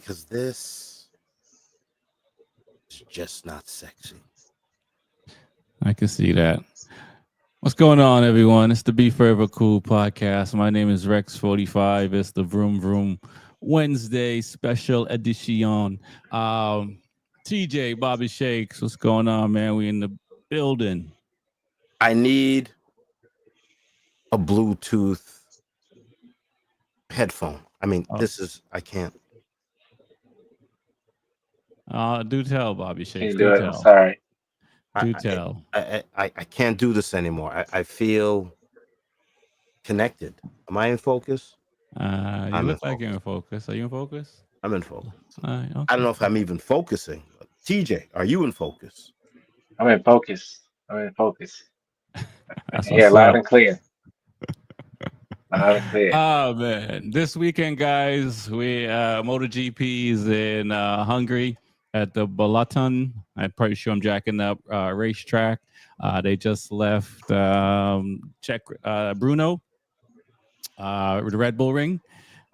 because this is just not sexy. I can see that. What's going on, everyone? It's the Be Forever Cool podcast. My name is Rex45. It's the Vroom Vroom Wednesday special edition. TJ, Bobby Shakes, what's going on, man? We in the building. I need a Bluetooth headphone. I mean, Oh, I can't. do tell, Bobby Shakes. Can't Do do it. I'm tell. sorry. Do I, tell. I can't do this anymore. I feel connected. Am I in focus? You I'm in look like you're focus. in focus. Are you in focus? I'm in focus. Okay. I don't know if I'm even focusing. TJ, are you in focus? I'm in focus. I'm in focus. I That's can hear what's loud up. and clear. Loud and clear. Oh man, this weekend, guys, we MotoGP is in Hungary at the Balaton. I'm pretty sure I'm jacking up racetrack. They just left Czech Bruno, the Red Bull Ring.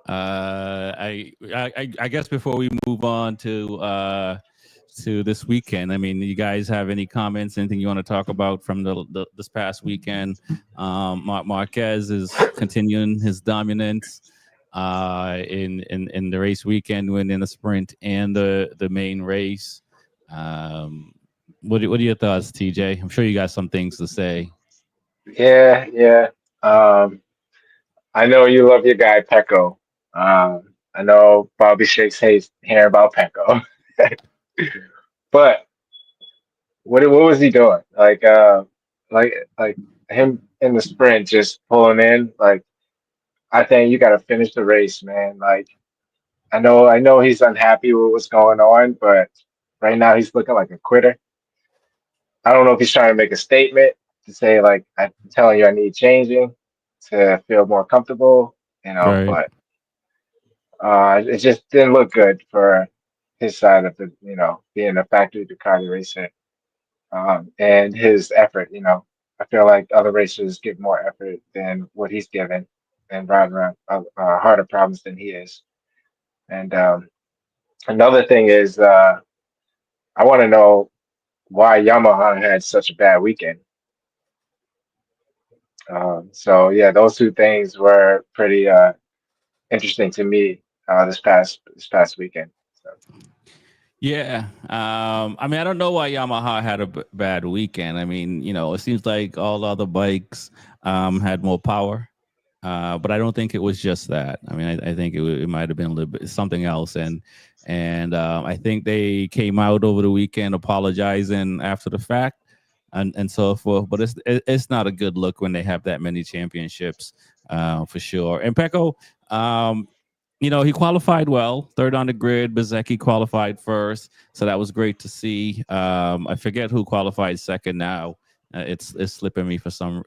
I guess before we move on to this weekend, I mean, you guys have any comments? Anything you want to talk about from this past weekend? Marquez is continuing his dominance in the race weekend, winning the sprint and the main race. What are your thoughts, TJ? I'm sure you got some things to say. Yeah. Um, I know you love your guy Pecco. I know Bobby Shakes hates hearing about Pecco. But what was he doing? Like him in the sprint just pulling in. Like I think you got to finish the race, man. Like I know he's unhappy with what's going on, but right now he's looking like a quitter. I don't know if he's trying to make a statement to say like I'm telling you I need changing to feel more comfortable, Right. but it just didn't look good for his side of the, being a factory Ducati racer, and his effort. I feel like other racers give more effort than what he's given and riding around harder problems than he is. And another thing is, I want to know why Yamaha had such a bad weekend. So yeah, those two things were pretty interesting to me this past weekend. So Yeah. I mean, I don't know why Yamaha had a bad weekend. I mean, it seems like all other bikes had more power. But I don't think it was just that. I mean, I think it might have been a little bit something else, and I think they came out over the weekend apologizing after the fact and so forth. But it's not a good look when they have that many championships, for sure. And Pecco, um, he qualified well, third on the grid. Bezecchi qualified first, so that was great to see. I forget who qualified second now. It's slipping me for some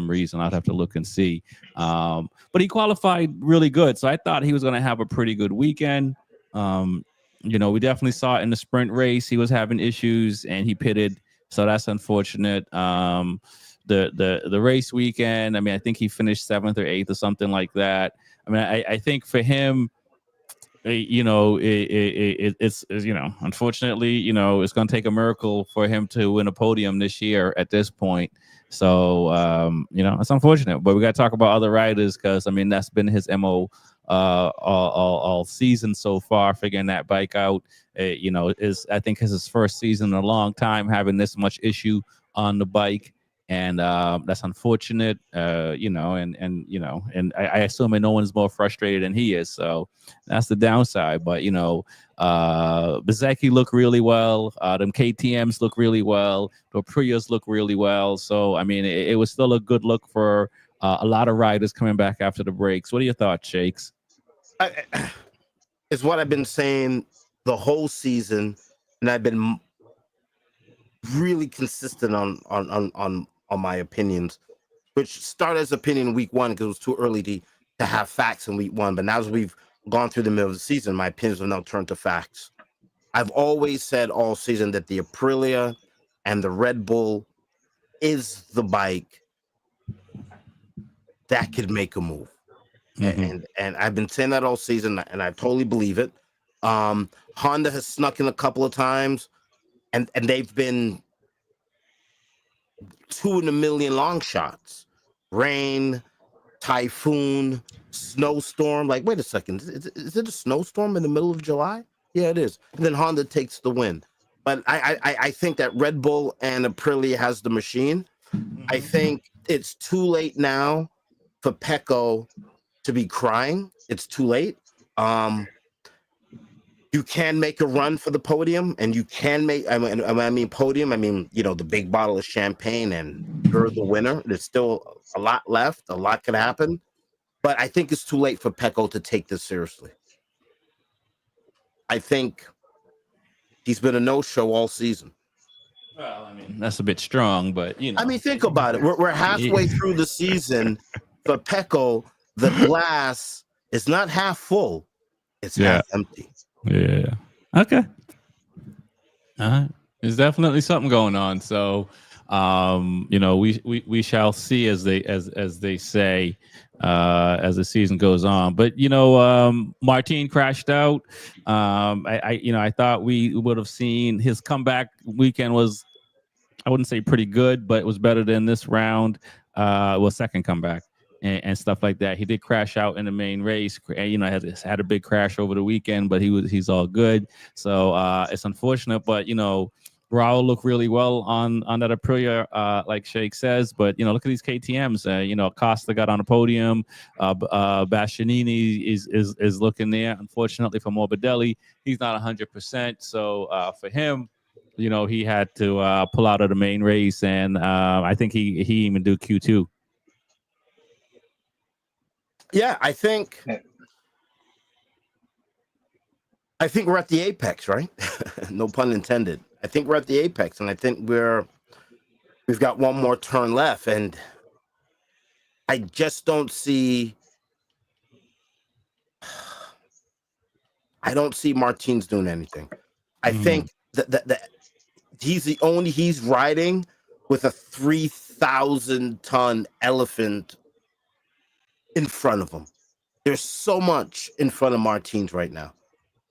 reason. I'd have to look and see. But he qualified really good, so I thought he was going to have a pretty good weekend. Um, we definitely saw it in the sprint race. He was having issues and he pitted, so that's unfortunate. The race weekend, I mean, I think he finished seventh or eighth or something like that. I mean, I think for him, it's unfortunately, it's going to take a miracle for him to win a podium this year at this point. So, it's unfortunate, but we got to talk about other riders because, I mean, that's been his MO all season so far, figuring that bike out. Is I think his first season in a long time having this much issue on the bike. And that's unfortunate, and I assume no one's more frustrated than he is. So that's the downside. But Bezecchi look really well. Them KTM's look really well. The Prius look really well. So I mean, it was still a good look for a lot of riders coming back after the breaks. What are your thoughts, Shakes? It's what I've been saying the whole season, and I've been really consistent on my opinions, which started as opinion week one because it was too early to have facts in week one. But now as we've gone through the middle of the season, my opinions have now turned to facts. I've always said all season that the Aprilia and the Red Bull is the bike that could make a move. Mm-hmm. And I've been saying that all season, and I totally believe it. Honda has snuck in a couple of times, and they've been 2 in a million long shots. Rain, typhoon, snowstorm. Like, wait a second, is it a snowstorm in the middle of July? Yeah, it is. And then Honda takes the win. But I think that Red Bull and Aprilia has the machine. I think it's too late now for Pecco to be crying. It's too late. You can make a run for the podium, and you can make. I mean podium. I mean, the big bottle of champagne, and you're the winner. There's still a lot left. A lot could happen, but I think it's too late for Pecco to take this seriously. I think he's been a no-show all season. Well, I mean, that's a bit strong, but I mean, think about it. We're halfway through the season. For Pecco, the glass is not half full; it's half empty. Yeah. Okay. There's definitely something going on. So, we shall see, as they say, as the season goes on. But Martin crashed out. I thought we would have seen his comeback weekend was, I wouldn't say pretty good, but it was better than this round. Second comeback. And stuff like that. He did crash out in the main race. Had a big crash over the weekend, but he's all good. So it's unfortunate, but Raul looked really well on that Aprilia, like Sheikh says. But look at these KTM's. Costa got on the podium. Bastianini is looking there. Unfortunately for Morbidelli, he's not 100%. So for him, he had to pull out of the main race, and I think he even do Q2. Yeah, I think we're at the apex, right? No pun intended. I think we're at the apex, and I think we've got one more turn left, and I just don't see. I don't see Martins doing anything. I think that he's riding with a 3,000-ton elephant in front of him. There's so much in front of Martins right now.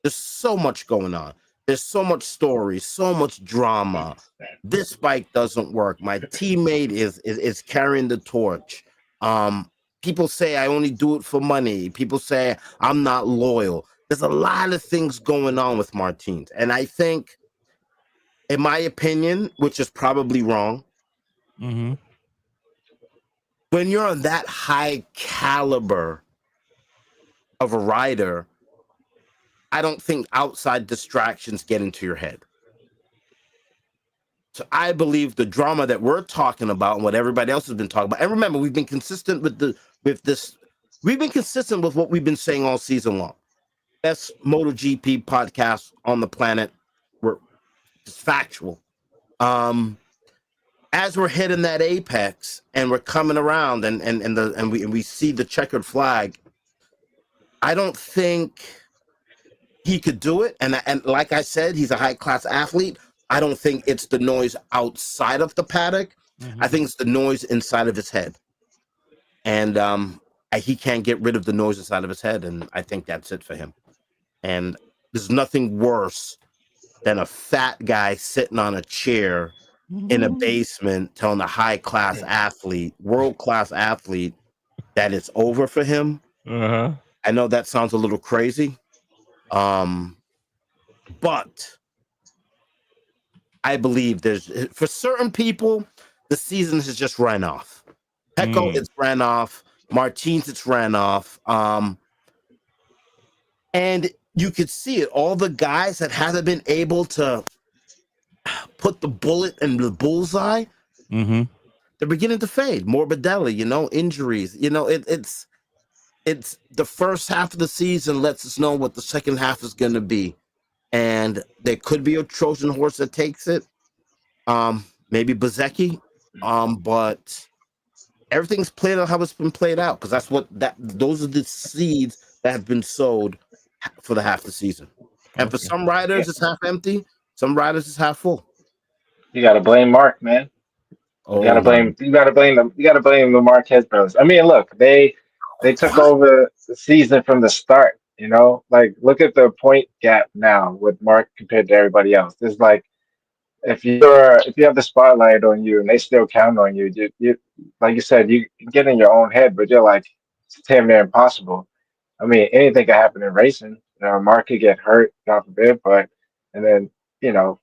There's so much going on. There's so much story, so much drama. This bike doesn't work. My teammate is carrying the torch. People say I only do it for money. People say I'm not loyal. There's a lot of things going on with Martins. And I think, in my opinion, which is probably wrong, when you're on that high caliber of a rider, I don't think outside distractions get into your head. So I believe the drama that we're talking about and what everybody else has been talking about, and remember, we've been consistent with this. We've been consistent with what we've been saying all season long. Best MotoGP podcast on the planet. It's factual. As we're hitting that apex and we're coming around and we see the checkered flag, I don't think he could do it. And like I said, he's a high-class athlete. I don't think it's the noise outside of the paddock. I think it's the noise inside of his head. And he can't get rid of the noise inside of his head, and I think that's it for him. And there's nothing worse than a fat guy sitting on a chair in a basement telling a high-class athlete, world-class athlete, that it's over for him. I know that sounds a little crazy, but I believe for certain people, the season has just ran off. Pecco, it's ran off. Martins, it's ran off. And you could see it. All the guys that haven't been able to put the bullet in the bullseye, they're beginning to fade. Morbidelli, injuries. It's the first half of the season lets us know what the second half is going to be. And there could be a Trojan horse that takes it. Maybe Bezzecchi. But everything's played out how it's been played out, because those are the seeds that have been sowed for the half the season. And for some riders, it's half empty. Some riders, it's half full. You gotta blame Mark, man. You gotta blame the Marquez brothers. I mean, look, they took over the season from the start. You know, like look at the point gap now with Mark compared to everybody else. There's like if you have the spotlight on you and they still count on you, you like you said, you get in your own head, but you're like it's damn near impossible. I mean, anything could happen in racing. You know, Mark could get hurt, God forbid, but and then you know,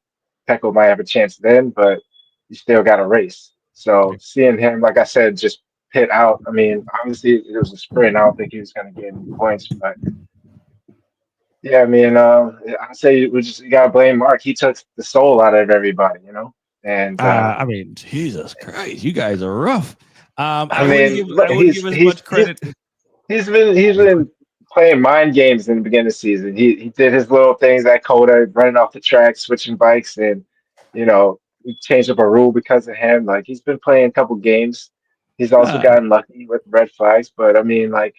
Pecco might have a chance then, but you still got to race. So seeing him, like I said, just pit out. I mean, obviously it was a sprint. I don't think he was going to get any points, but yeah, I mean, I say we just you gotta blame Mark. He took the soul out of everybody, you know. And I mean, Jesus Christ, you guys are rough. I mean, I wouldn't give as much credit. he's been playing mind games in the beginning of the season. He did his little things at Coda, running off the track, switching bikes, and you know, he changed up a rule because of him. Like he's been playing a couple games. He's also Uh, gotten lucky with red flags, but I mean, like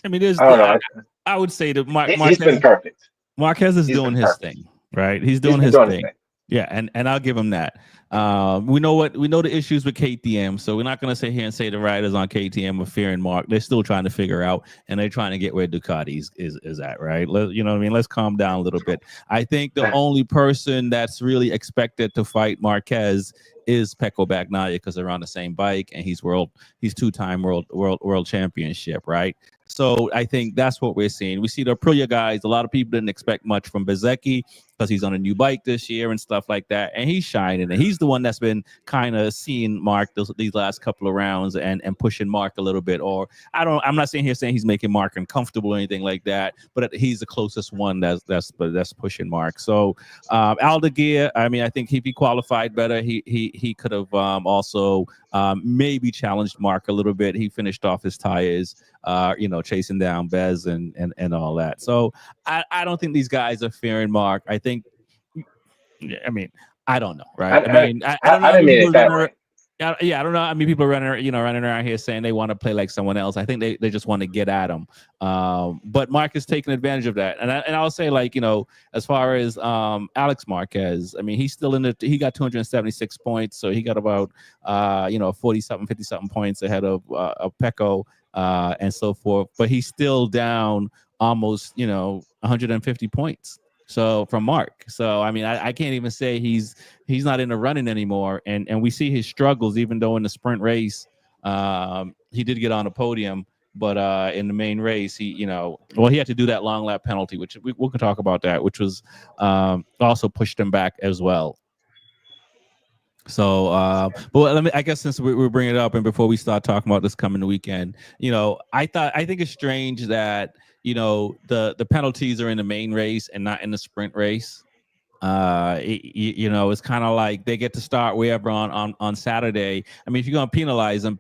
I mean, there's I don't know. I would say that He's been perfect. Marquez is He's doing been his perfect. thing, right? He's He's doing been his doing his thing. thing. Yeah, and I'll give him that. We know the issues with KTM, so we're not going to sit here and say the riders on KTM are fearing Mark. They're still trying to figure out, and they're trying to get where Ducati is at, right? You know what I mean? Let's calm down a little bit. I think the only person that's really expected to fight Marquez is Pecco Bagnaia because they're on the same bike, and he's two-time world championship, right? So I think that's what we're seeing. We see the Aprilia guys. A lot of people didn't expect much from Bezzecchi because he's on a new bike this year and stuff like that. And he's shining. And he's the one that's been kind of seeing Mark these last couple of rounds and pushing Mark a little bit. Or I'm not saying he's making Mark uncomfortable or anything like that, but he's the closest one that's pushing Mark. So Aldeguer, I mean, I think if he qualified better, he could have also maybe challenged Mark a little bit. He finished off his tires, chasing down Bez and all that. So I don't think these guys are fearing Mark. I think, I mean, I don't know, right? I don't know. I didn't mean it that way. Yeah, I don't know. I mean, people are running around here saying they want to play like someone else. I think they just want to get at him. But Mark is taking advantage of that. And I'll say, like, as far as Alex Marquez, I mean, he's still he got 276 points, so he got about 40-something, 50-something points ahead of Pecco and so forth. But he's still down almost 150 points. So from Mark. So I mean, I can't even say he's not in the running anymore. And we see his struggles, even though in the sprint race, he did get on a podium, but in the main race, he had to do that long lap penalty, which we can talk about that, which was also pushed him back as well. So, but I guess since we're bringing it up, and before we start talking about this coming weekend, I think it's strange that the penalties are in the main race and not in the sprint race. It's kind of like they get to start wherever on Saturday. I mean, if you're gonna penalize them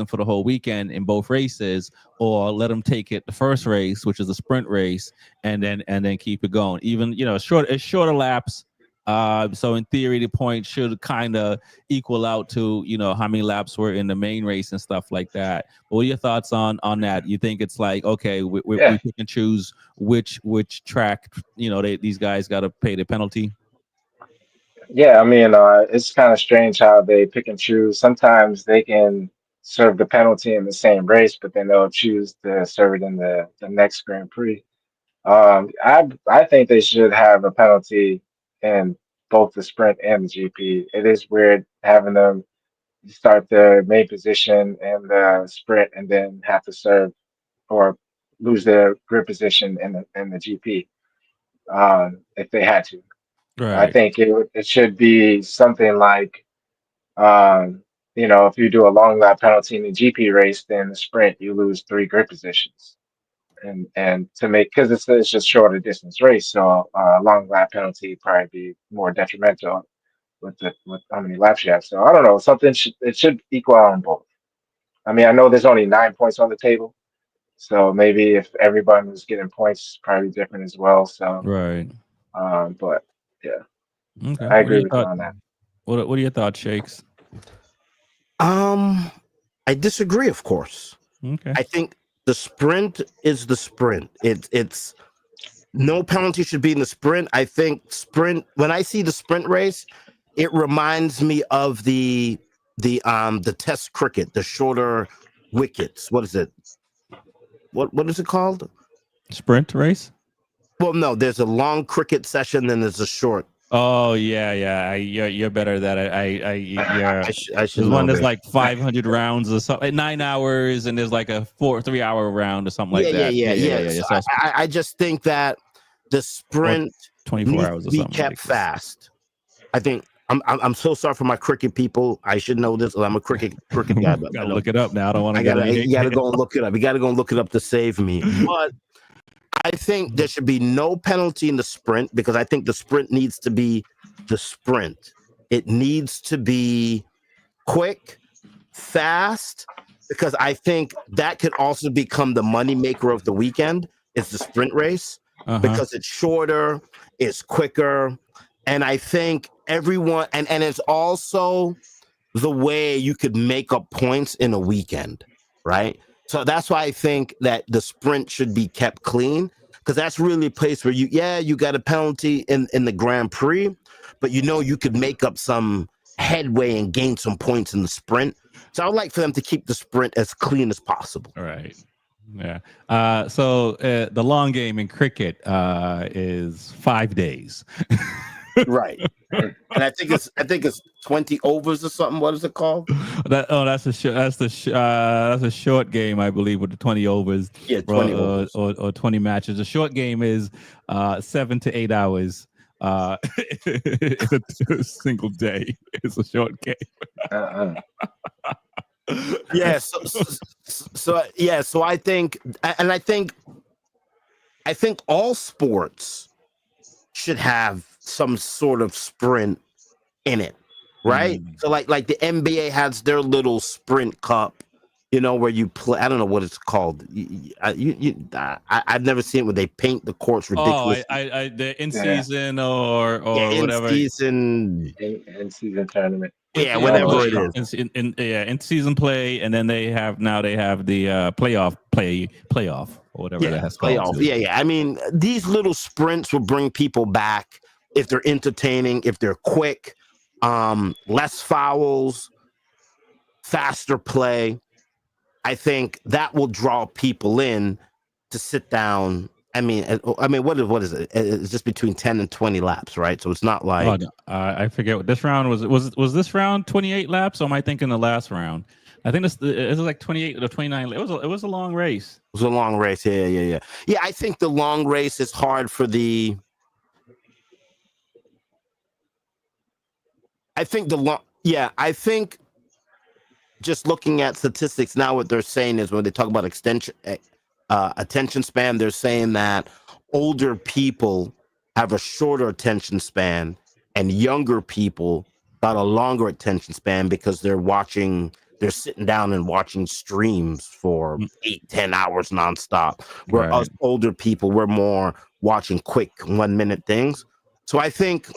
for the whole weekend in both races, or let them take it the first race, which is a sprint race, and then keep it going. Even shorter laps. So in theory, the points should kind of equal out to how many laps were in the main race and stuff like that. What are your thoughts on that? You think it's like, okay, we pick and choose which track these guys got to pay the penalty? Yeah, I mean, it's kind of strange how they pick and choose. Sometimes they can serve the penalty in the same race, but then they'll choose to serve it in the next Grand Prix. I think they should have a penalty in both the sprint and the GP. It is weird having them start the main position in the sprint and then have to serve or lose their grid position in the GP if they had to. I Right. think it should be something like if you do a long lap penalty in the GP race, then the sprint you lose 3 grid positions and to make because it's just shorter distance race, so a long lap penalty probably be more detrimental with how many laps you have. So I don't know, it should equal out on both. I mean, I know there's only 9 points on the table, so maybe if everyone was getting points, probably different as well. So, Right. but yeah, Okay. I agree with you on that. What are your thoughts, Shakes? I disagree, of course. Okay. I think the sprint is the sprint. It's no penalty should be in the sprint. I think when I see the sprint race, it reminds me of the test cricket, the shorter wickets. What is it? What is it called? Sprint race? Well, no, there's a long cricket session, then there's a short. Oh yeah. You're better at that. Yeah. I should There's know one that's this. like 500 rounds or something, 9 hours, and there's like a 3-hour round or something like that. Yeah. So So I just think that the sprint 24 needs hours to or be something kept ridiculous. fast. I think I'm so sorry for my cricket people. I should know this. I'm a cricket guy, but Gotta look it up now. I don't want to get you gotta go and look it up. You gotta go and look it up to save me. But I think there should be no penalty in the sprint because I think the sprint needs to be the sprint. It needs to be quick, fast, because I think that could also become the moneymaker of the weekend. It's the sprint race because it's shorter, it's quicker, and I think everyone and it's also the way you could make up points in a weekend, right? So that's why I think that the sprint should be kept clean because that's really a place where you got a penalty in the Grand Prix, but you could make up some headway and gain some points in the sprint. So I would like for them to keep the sprint as clean as possible. All right. Yeah. So the long game in cricket is 5 days. Right. And I think it's 20 overs or something. What is it called? That's a short game, I believe, with the 20 overs. Yeah, 20 overs. Or 20 matches. The short game is 7 to 8 hours. It's a single day. It's a short game. Yeah. So I think, and I think all sports should have some sort of sprint in it, right? So like the NBA has their little sprint cup, where you play. I don't know what it's called. I've never seen it where they paint the courts ridiculous. Oh, the in season or whatever. In season tournament. Yeah, whatever it is. In season play, and then they have the playoff or whatever that has playoff. called. Yeah. I mean, these little sprints will bring people back if they're entertaining, if they're quick, less fouls, faster play. I think that will draw people in to sit down. I mean, what is it? It's just between 10 and 20 laps, right? So it's not like I forget what this round was. Was this round 28 laps? Or am I thinking the last round? I think it was like 28 or 29. It was a long race. It was a long race. Yeah. Yeah, I think the long race is hard for the. I think just looking at statistics now, what they're saying is when they talk about attention span, they're saying that older people have a shorter attention span and younger people got a longer attention span because they're sitting down and watching streams for 8-10 hours nonstop. Where us older people, we're more watching quick 1 minute things. So I think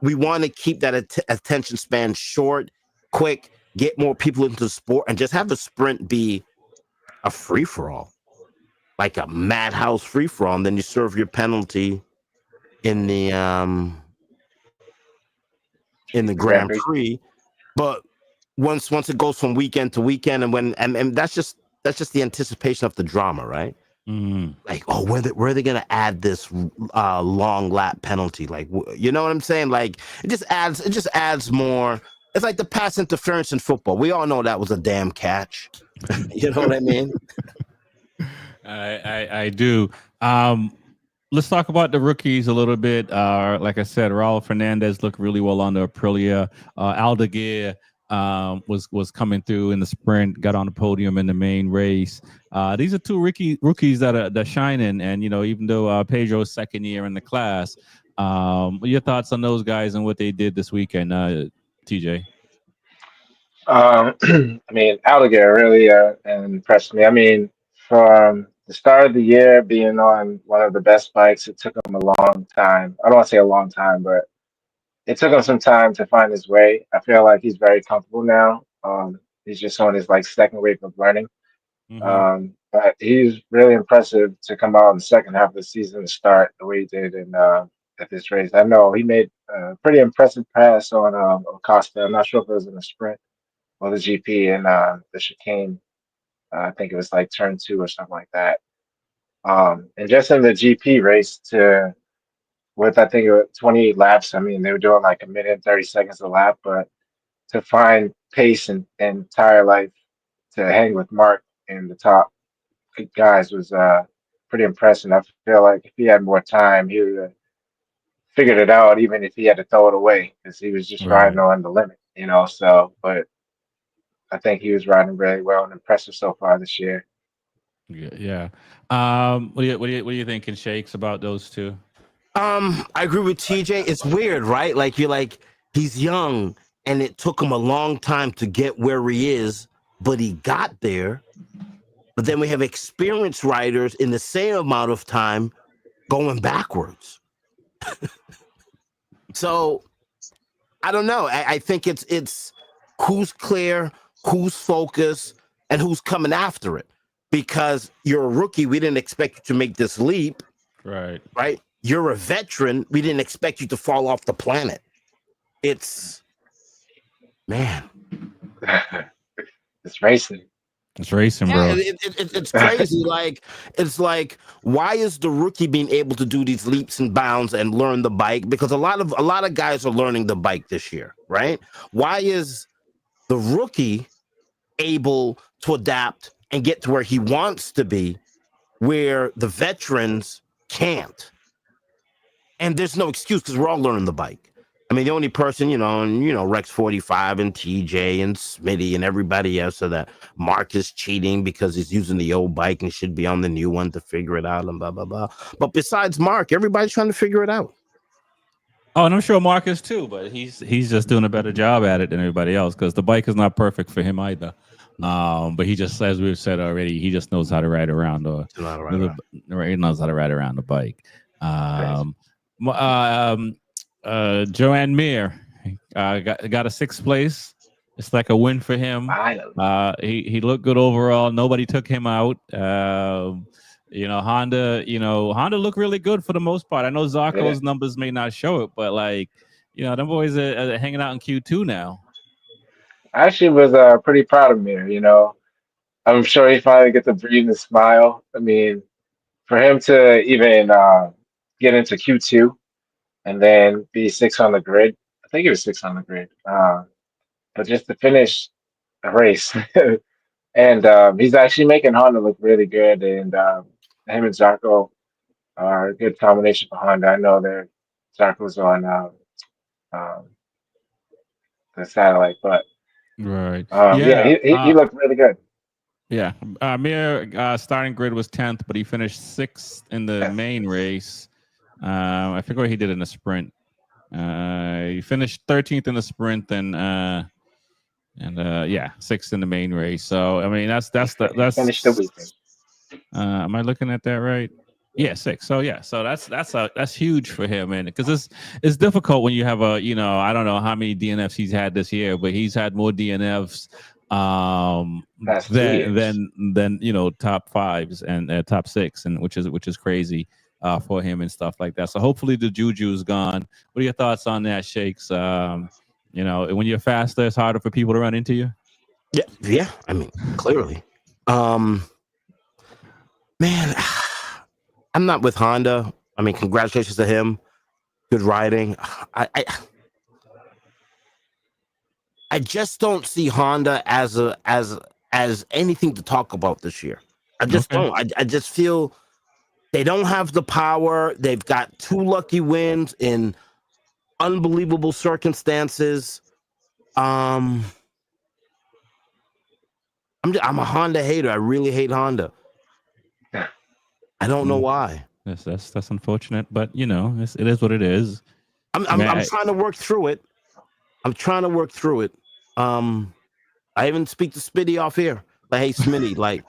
we want to keep that attention span short, quick, get more people into the sport, and just have the sprint be a free-for-all, like a madhouse free-for-all, and then you serve your penalty in the Grand Prix. But once it goes from weekend to weekend, and that's just the anticipation of the drama, right? Like, where are they gonna add this long lap penalty? Like, you know what I'm saying? Like, it just adds more. It's like the pass interference in football. We all know that was a damn catch. You know what I mean? I do. Let's talk about the rookies a little bit. Like I said, Raul Fernandez looked really well on the Aprilia. Aldeguer was coming through in the sprint, got on the podium in the main race. These are two rookies that are shining, and even though Pedro's second year in the class, what are your thoughts on those guys and what they did this weekend, TJ? I mean, Alligator really impressed me. I mean, from the start of the year being on one of the best bikes, it took him a long time. I don't want to say a long time, but it took him some time to find his way. I feel like he's very comfortable now. He's just on his second week of learning. But he's really impressive to come out in the second half of the season to start the way he did at this race. I know he made a pretty impressive pass on Acosta. I'm not sure if it was in the sprint or the GP and the chicane. I think it was like turn 2 or something like that. And just in the GP race with I think it was 28 laps. I mean, they were doing like a minute and 30 seconds a lap, but to find pace and tire life to hang with Mark in the top guys was pretty impressive. I feel like if he had more time, he would have figured it out, even if he had to throw it away, because he was just Right. riding on the limit, you know. So, but I think he was riding really well and impressive so far this year. Yeah. Yeah. What do you think in Shakes about those two? I agree with TJ. It's weird, right? Like you're like he's young, and it took him a long time to get where he is, but he got there. But then we have experienced riders in the same amount of time going backwards. So I don't know. I think it's who's clear, who's focused, and who's coming after it. Because you're a rookie, we didn't expect you to make this leap, Right. right? You're a veteran, we didn't expect you to fall off the planet. It's man, It's racing. It's racing, yeah, bro. it's crazy. Like it's like, why is the rookie being able to do these leaps and bounds and learn the bike? Because a lot of guys are learning the bike this year, right? Why is the rookie able to adapt and get to where he wants to be, where the veterans can't? And there's no excuse because we're all learning the bike. I mean, the only person, Rex 45 and TJ and Smitty and everybody else, so that Mark is cheating because he's using the old bike and should be on the new one to figure it out and blah, blah, blah. But besides Mark, everybody's trying to figure it out. Oh, and I'm sure Marcus too, but he's just doing a better job at it than everybody else because the bike is not perfect for him either. But he just, as we've said already, he just knows how to ride around he knows how to ride around the bike. mo- Joanne Mir got a sixth place. It's like a win for him. Finally. He looked good overall. Nobody took him out. Honda looked really good for the most part. I know Zarco's numbers may not show it, but them boys are hanging out in Q2 now. I actually was pretty proud of Mir, you know. I'm sure he finally gets to breathe and smile. I mean, for him to even get into Q2 and then be six on the grid, I think he was six on the grid, but just to finish a race. And he's actually making Honda look really good. And him and Zarco are a good combination for Honda. I know they're Zarco's on um, the satellite, but Right. yeah, Yeah. he looked really good. Yeah. Mir starting grid was 10th, but he finished sixth in the main race. I forget what he did in the sprint. He finished 13th in the sprint and sixth in the main race. So I mean that's Finished the weekend. am I looking at that right? Yeah, six. So that's huge for him, and because it's difficult when you have I don't know how many DNFs he's had this year, but he's had more DNFs Past 2 years. than top fives and top six, and which is crazy for him and stuff like that. So hopefully the juju is gone. What are your thoughts on that, Shakes? When you're faster, it's harder for people to run into you. Yeah. I mean, clearly. Man, I'm not with Honda. I mean, congratulations to him. Good riding. I just don't see Honda as anything to talk about this year. I just don't. I just feel they don't have the power. They've got two lucky wins in unbelievable circumstances. I'm a Honda hater. I really hate Honda. I don't know why. That's unfortunate, but it is what it is. I'm trying to work through it. I even speak to Spitty off here. Like, hey, Smitty,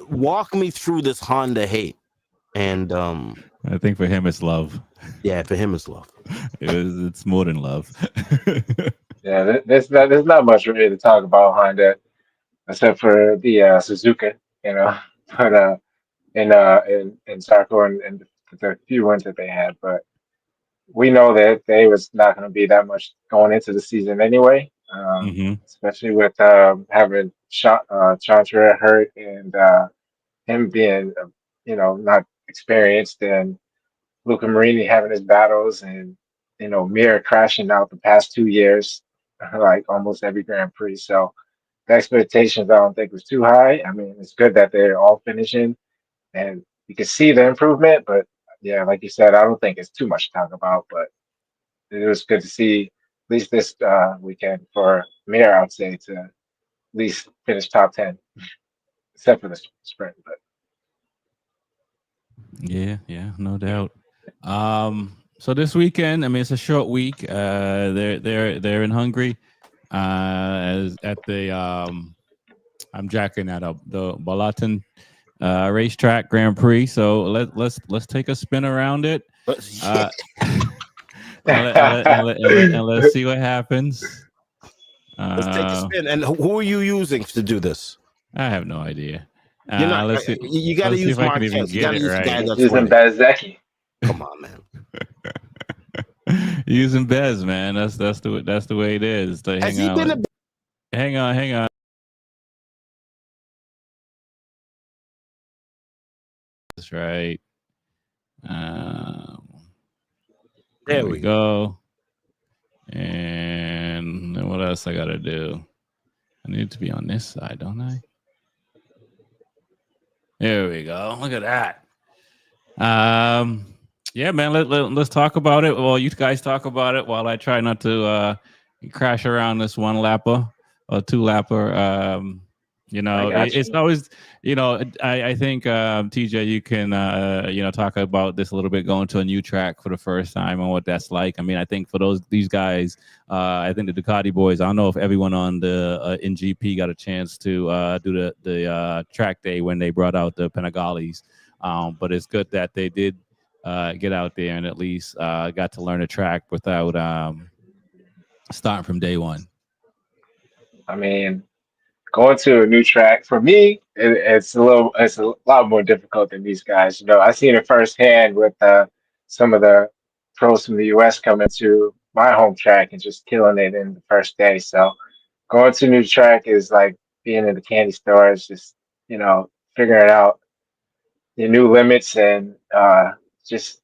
walk me through this Honda hate. And I think for him it's love. Yeah, for him it's love. It's more than love. Yeah, there's not much really to talk about Honda except for the Suzuka, you know. But in Sarko and the few wins that they had, but we know that they was not going to be that much going into the season anyway. Especially with having Chantra hurt and him being not experienced, and Luca Marini having his battles, and Mir crashing out the past 2 years, like almost every Grand Prix. So the expectations I don't think was too high. I mean, it's good that they're all finishing, and you can see the improvement. But yeah, like you said, I don't think it's too much to talk about. But it was good to see at least this weekend for Mir, I would say, to at least finish top 10, except for the sprint. But Yeah, no doubt. So this weekend, I mean, it's a short week. They're in Hungary, as at the I'm jacking that up, the Balaton racetrack Grand Prix. So let's take a spin around it. Yeah. And let's see what happens. Let's take a spin. And who are you using to do this? I have no idea. You're not. Let's see. You got to Let's see use if I can even Marquez. You get got to it use the guy right. that's using winning. Bezecchi. Come on, man. Using Bez, man. That's the way it is. So Has he been a hang on. That's right. There we go. And then what else I gotta do? I need to be on this side, don't I? There we go. Look at that. Yeah, man. Let's talk about it. Well, you guys talk about it while I try not to crash around this one lapper or two lapper. It's always, I think TJ, you can talk about this a little bit, going to a new track for the first time and what that's like. I mean, I think for these guys, I think the Ducati boys, I don't know if everyone on the in GP got a chance to do the track day when they brought out the Panigales, but it's good that they did get out there and at least got to learn a track without starting from day one. I mean, going to a new track for me, it's a lot more difficult than these guys. I seen it firsthand with some of the pros from the U.S. coming to my home track and just killing it in the first day. So going to a new track is like being in the candy store. It's just figuring out the new limits and just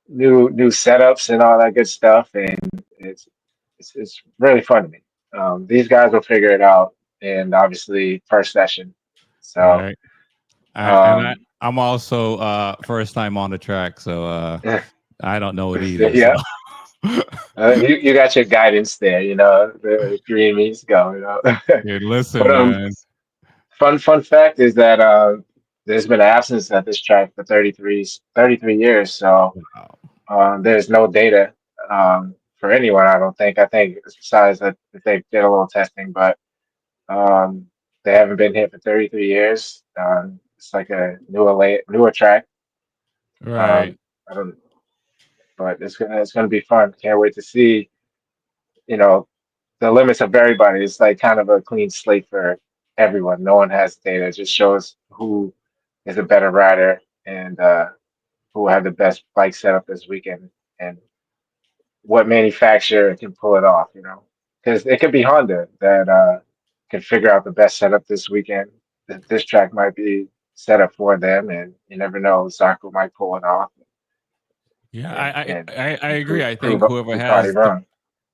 new setups and all that good stuff. And it's really fun to me. These guys will figure it out, and obviously first session. So, Right. I'm also first time on the track, so I don't know it either. yeah, So. you got your guidance there. The green means go. Dude, listen, But man. fun fact is that there's been an absence at this track for 33 years. So there's no data for anyone. I don't think. I think besides that they did a little testing, but they haven't been here for 33 years. It's like a newer track. Right. I don't, but it's gonna be fun. Can't wait to see. You know, the limits of everybody. It's like kind of a clean slate for everyone. No one has data. It just shows who is a better rider and who will have the best bike setup this weekend and what manufacturer can pull it off. Because it could be Honda that can figure out the best setup this weekend. This track might be set up for them, and you never know. Zarco might pull it off. Yeah, And I agree. I think prove Ducati wrong.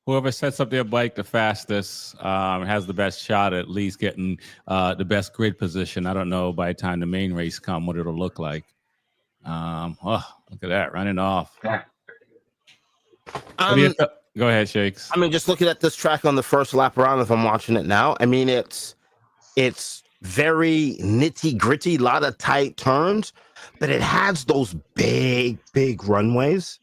whoever sets up their bike the fastest has the best shot at least getting the best grid position. I don't know by the time the main race come what it'll look like. Oh, look at that running off. Yeah. Go ahead, Shakes. I mean, just looking at this track on the first lap around, if I'm watching it now, I mean, it's very nitty gritty, a lot of tight turns, but it has those big runways.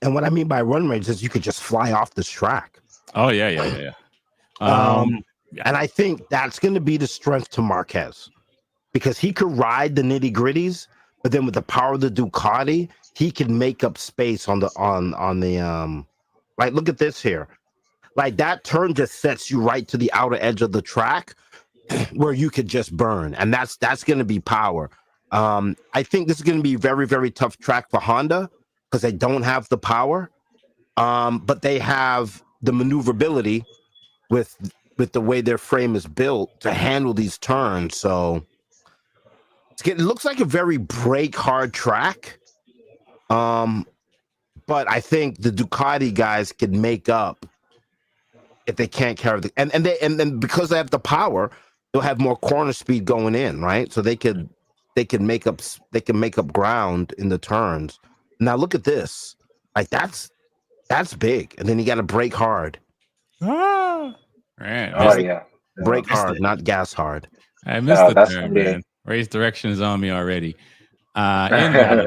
And what I mean by runways is you could just fly off this track. Oh yeah. And I think that's going to be the strength to Marquez because he could ride the nitty gritties, but then with the power of the Ducati, he can make up space on the like look at this here. Like that turn just sets you right to the outer edge of the track where you could just burn. And that's going to be power. I think this is going to be very, very tough track for Honda because they don't have the power. But they have the maneuverability with the way their frame is built to handle these turns. So it looks like a very brake hard track. But I think the Ducati guys can make up if they can't carry the and then because they have the power, they'll have more corner speed going in, right? So they can make up ground in the turns. Now look at this. Like that's big. And then you got to brake hard. Ah, right. Oh yeah, Brake hard, not gas hard. I missed the that's turn, gonna be man. Race directions on me already. Yeah,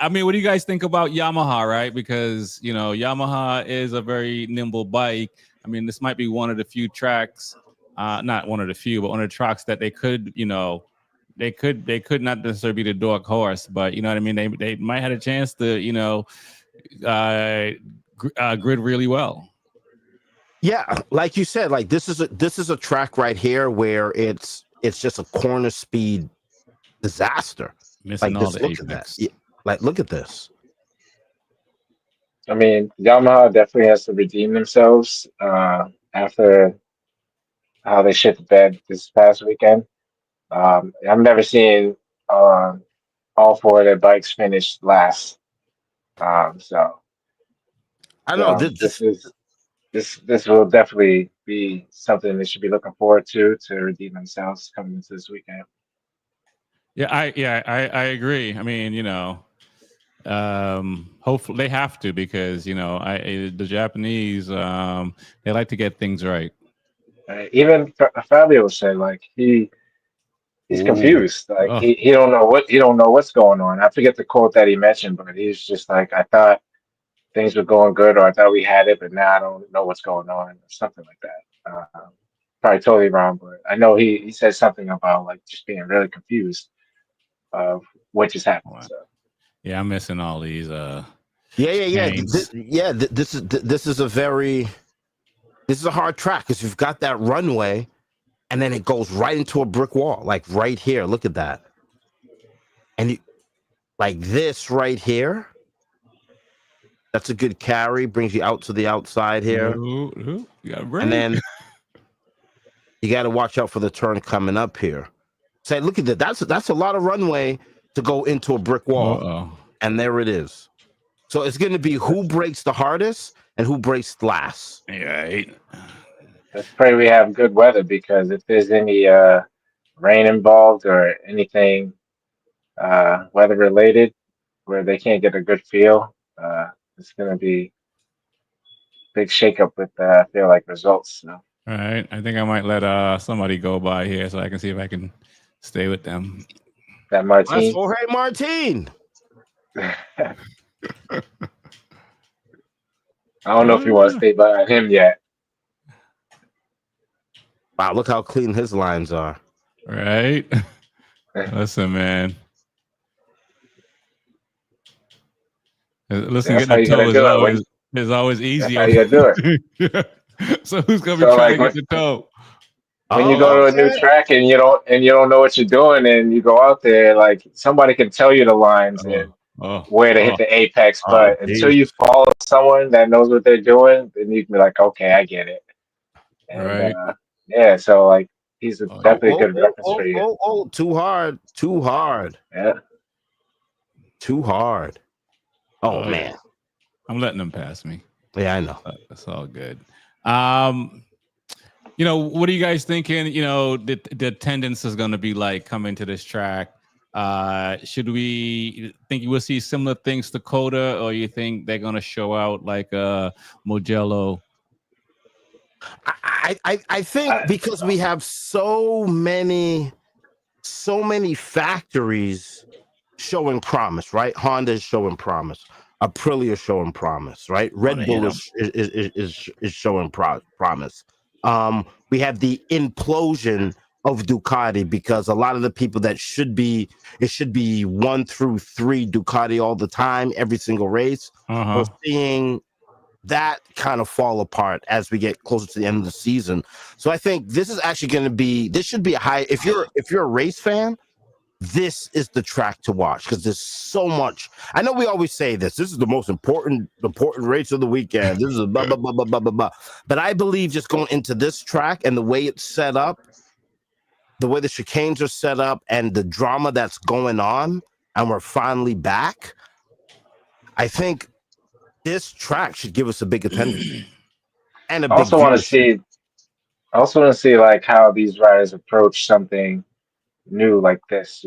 I mean, what do you guys think about Yamaha, right? Because Yamaha is a very nimble bike. I mean, this might be one of the few tracks, not one of the few, but one of the tracks that they could not necessarily be the dark horse, but you know what I mean. They might have a chance to grid really well. Yeah, like you said, like this is a track right here where it's just a corner speed disaster. Missing like all this, the look apex. at that. Yeah, like look at this. I mean, Yamaha definitely has to redeem themselves after how they shit the bed this past weekend. I've never seen all four of their bikes finish last. So I know this will definitely be something they should be looking forward to redeem themselves coming into this weekend. Yeah, I agree. I mean, hopefully they have to because the Japanese they like to get things right. Even Fabio said like he's confused. Like Oh. he don't know what's going on. I forget the quote that he mentioned, but he's just like, I thought things were going good, or I thought we had it, but now I don't know what's going on, or something like that. Probably totally wrong, but I know he said something about like just being really confused of what just happened. Wow. So. Yeah, I'm missing all these. Yeah. This is a hard track because you've got that runway, and then it goes right into a brick wall, like right here. Look at that, and like this right here. That's a good carry. Brings you out to the outside here, and then you got to watch out for the turn coming up here. Say, look at that. That's a lot of runway to go into a brick wall, and there it is. So it's going to be who breaks the hardest and who breaks last. Yeah. Let's pray we have good weather, because if there's any rain involved or anything weather related where they can't get a good feel, it's going to be big shakeup with I feel like results. So. All right, I think I might let somebody go by here so I can see if I can stay with them. That Martin. That's Jorge Martin. I don't know if you want to stay behind him yet. Wow, look how clean his lines are. Right? Listen, man. Listen, getting the toe is always easy. That's how you gotta do it. So who's gonna be trying to get the toe? When you go to a new track and you don't know what you're doing, and you go out there, like somebody can tell you the lines and where to hit the apex, but until you follow someone that knows what they're doing, then you can be like, okay, I get it. And, right. Yeah, so like he's definitely a good reference for you. Too hard. Yeah. Too hard. Oh man. Yeah. I'm letting them pass me. Yeah, I know. That's all good. What are you guys thinking? The attendance is going to be like coming to this track. Should we think you will see similar things to Coda, or you think they're going to show out like Mugello? I think because we have so many factories showing promise, right? Honda is showing promise. Aprilia is showing promise, right? Red Bull is showing promise. We have the implosion of Ducati, because a lot of the people that should be 1 through 3 Ducati all the time, every single race. We're seeing that kind of fall apart as we get closer to the end of the season. So I think this is actually going to be, this should be a high. If you're a race fan, this is the track to watch, because there's so much. I know we always say this is the most important race of the weekend. This is blah, blah, blah, blah, blah, blah, blah. But I believe just going into this track and the way it's set up, the way the chicanes are set up and the drama that's going on, and we're finally back, I think this track should give us a big attendance and a I big also want to viewership. see. I also want to see like how these riders approach something new like this.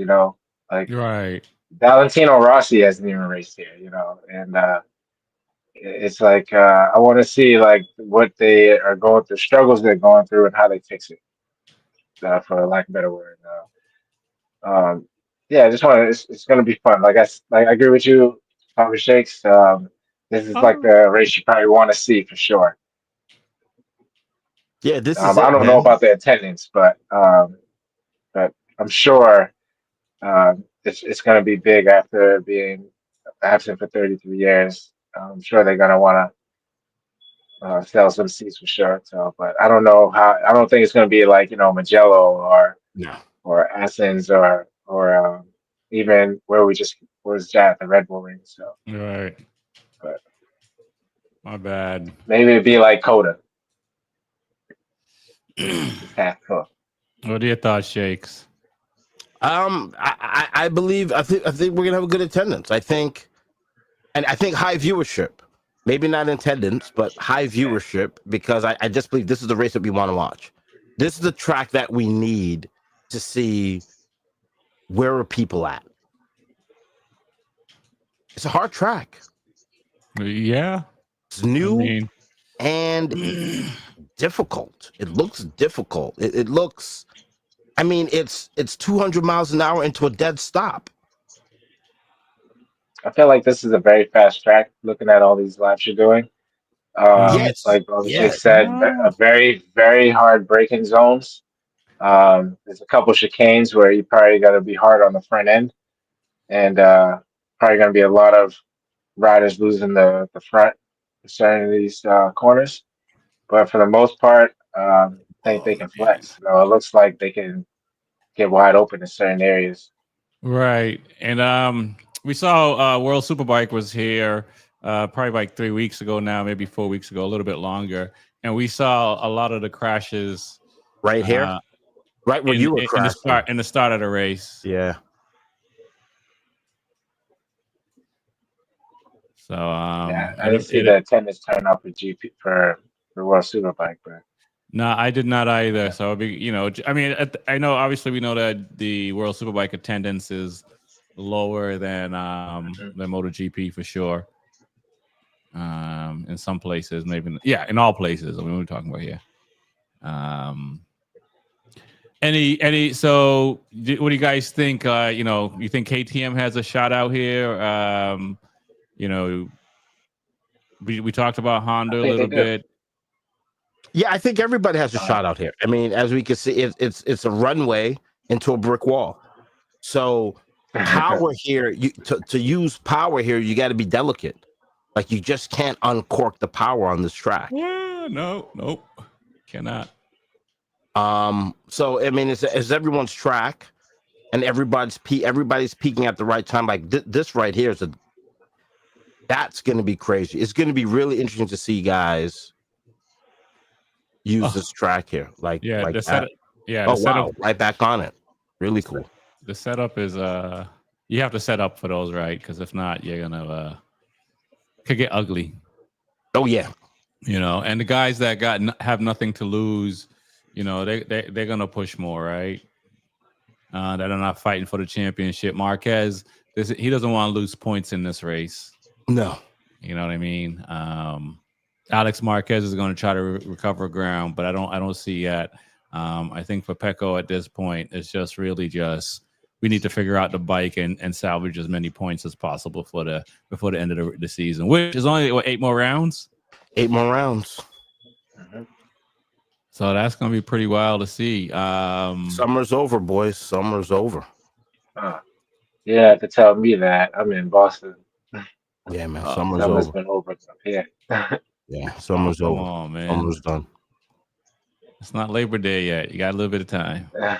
Like Right. Valentino Rossi hasn't even raced here. And it's like I want to see like what they are going through, struggles they're going through, and how they fix it. For lack of a better word. Yeah, I just want to. It's going to be fun. Like I agree with you, Papa Shakes. This is like Oh, the race you probably want to see for sure. Yeah, this is I it, don't know man. about the attendance, but I'm sure it's going to be big after being absent for 33 years. I'm sure they're going to want to sell some seats for sure. So, but I don't know how. I don't think it's going to be like Magello No. or Athens or even where we just was at the Red Bull Ring. So, right. but My bad. maybe it'd be like Coda, just half full. What are your thoughts, Shakes? I believe I think we're gonna have a good attendance. I think high viewership. Maybe not attendance, but high viewership because I just believe this is the race that we want to watch. This is the track that we need to see where are people at. It's a hard track. Yeah. It's I new mean, and difficult. It looks difficult. It looks. I mean, it's 200 miles an hour into a dead stop. I feel like this is a very fast track. Looking at all these laps you're doing, Yes. like Abhishek Yeah. said, a very very hard braking zones. There's a couple chicanes where you probably got to be hard on the front end, and probably going to be a lot of riders losing the front in certain of these corners. But for the most part, I think they can man. flex. It looks like they can get wide open in certain areas. Right. And we saw World Superbike was here probably like 3 weeks ago now, maybe 4 weeks ago, a little bit longer. And we saw a lot of the crashes Right here. uh, Right where you were in the crashing. start of the race. Yeah. So Yeah, I didn't see the attendance turn up for GP for World Superbike, but no, I did not either. So it'd be, I mean, I know obviously we know that the World Superbike attendance is lower than MotoGP for sure. In some places, maybe in all places. I mean, we're talking about here. So what do you guys think? You think KTM has a shot out here? We talked about Honda I a think they little do. bit. Yeah, I think everybody has a shot out here. I mean, as we can see, it's a runway into a brick wall. So power here, to use power here, you got to be delicate. Like you just can't uncork the power on this track. Well, nope, cannot. So I mean, it's everyone's track, and everybody's peaking at the right time. Like this right here that's going to be crazy. It's going to be really interesting to see guys use this track here. Like the that. setup. Yeah, Oh the setup. wow, right back on it. Really cool. The setup is you have to set up for those, right? Because if not, you're gonna could get ugly. Oh yeah. And the guys that have nothing to lose, they're gonna push more, right? That are not fighting for the championship. Marquez, he doesn't want to lose points in this race. No. You know what I mean? Alex Marquez is going to try to recover ground, but I don't see yet. I think for Pecco at this point, it's just really we need to figure out the bike and salvage as many points as possible before the end of the season, which is only 8 more rounds. 8 more rounds. So that's going to be pretty wild to see. Summer's over, boys. Summer's over. You have to tell me that. I'm in Boston. Yeah, man. Summer's over. been over up here. Yeah, summer's over. Come on, man. Summer's done. It's not Labor Day yet. You got a little bit of time. I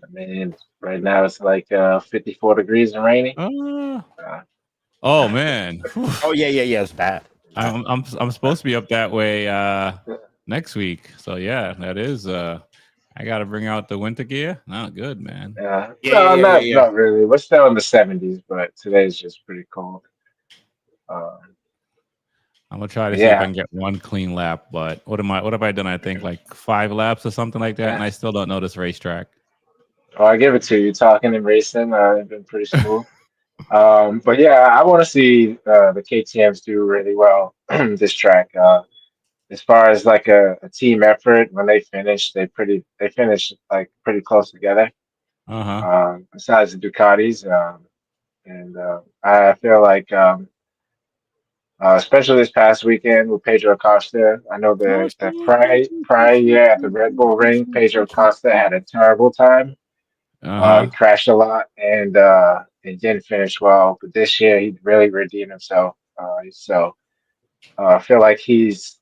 mean, right now it's like 54 degrees and raining. Oh man. Oh yeah. It's bad. I'm supposed to be up that way next week. So yeah, that is I got to bring out the winter gear. Not good, man. Yeah. Yeah, No, yeah, yeah, yeah, yeah. not really. We're still in the 70s, but today's just pretty cold. I'm gonna try to see if I Yeah. can get one clean lap. But what have I done? I think like 5 laps or something like that, and I still don't know this racetrack. Well, I give it to you. Talking and racing, it's been pretty smooth. But yeah, I want to see the KTM's do really well this track. As far as like a team effort, when they finish like pretty close together. Uh huh. Besides the Ducatis, and I feel like especially this past weekend with Pedro Acosta, I know the prior year at the Red Bull Ring, Pedro Acosta had a terrible time. Uh He huh. crashed a lot and it didn't finish well. But this year, he really redeemed himself. I feel like he's,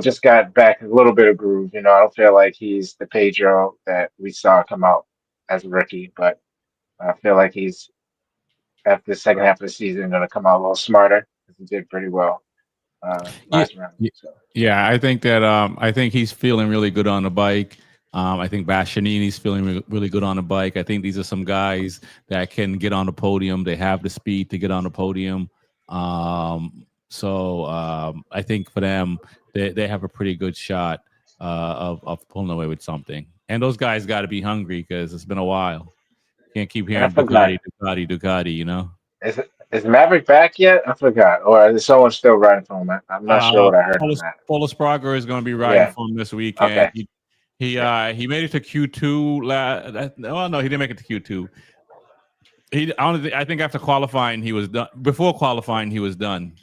just got back a little bit of groove. I don't feel like he's the Pedro that we saw come out as a rookie, but I feel like he's after the second half of the season going to come out a little smarter. He did pretty well Yeah. last round. So Yeah, I think that I think he's feeling really good on the bike. I think Bastianini's feeling really good on the bike. I think these are some guys that can get on the podium. They have the speed to get on the podium. I think for them, they have a pretty good shot of pulling away with something. And those guys got to be hungry because it's been a while. Can't keep and I hearing forgot, Ducati. is Maverick back yet? I forgot, or is someone still riding for him? I'm not sure what I heard on that. Paul Sprager is going to be riding Yeah. for him this weekend. Okay. He made it to Q2. No, he didn't make it to Q2. I think after qualifying he was done. Before qualifying he was done.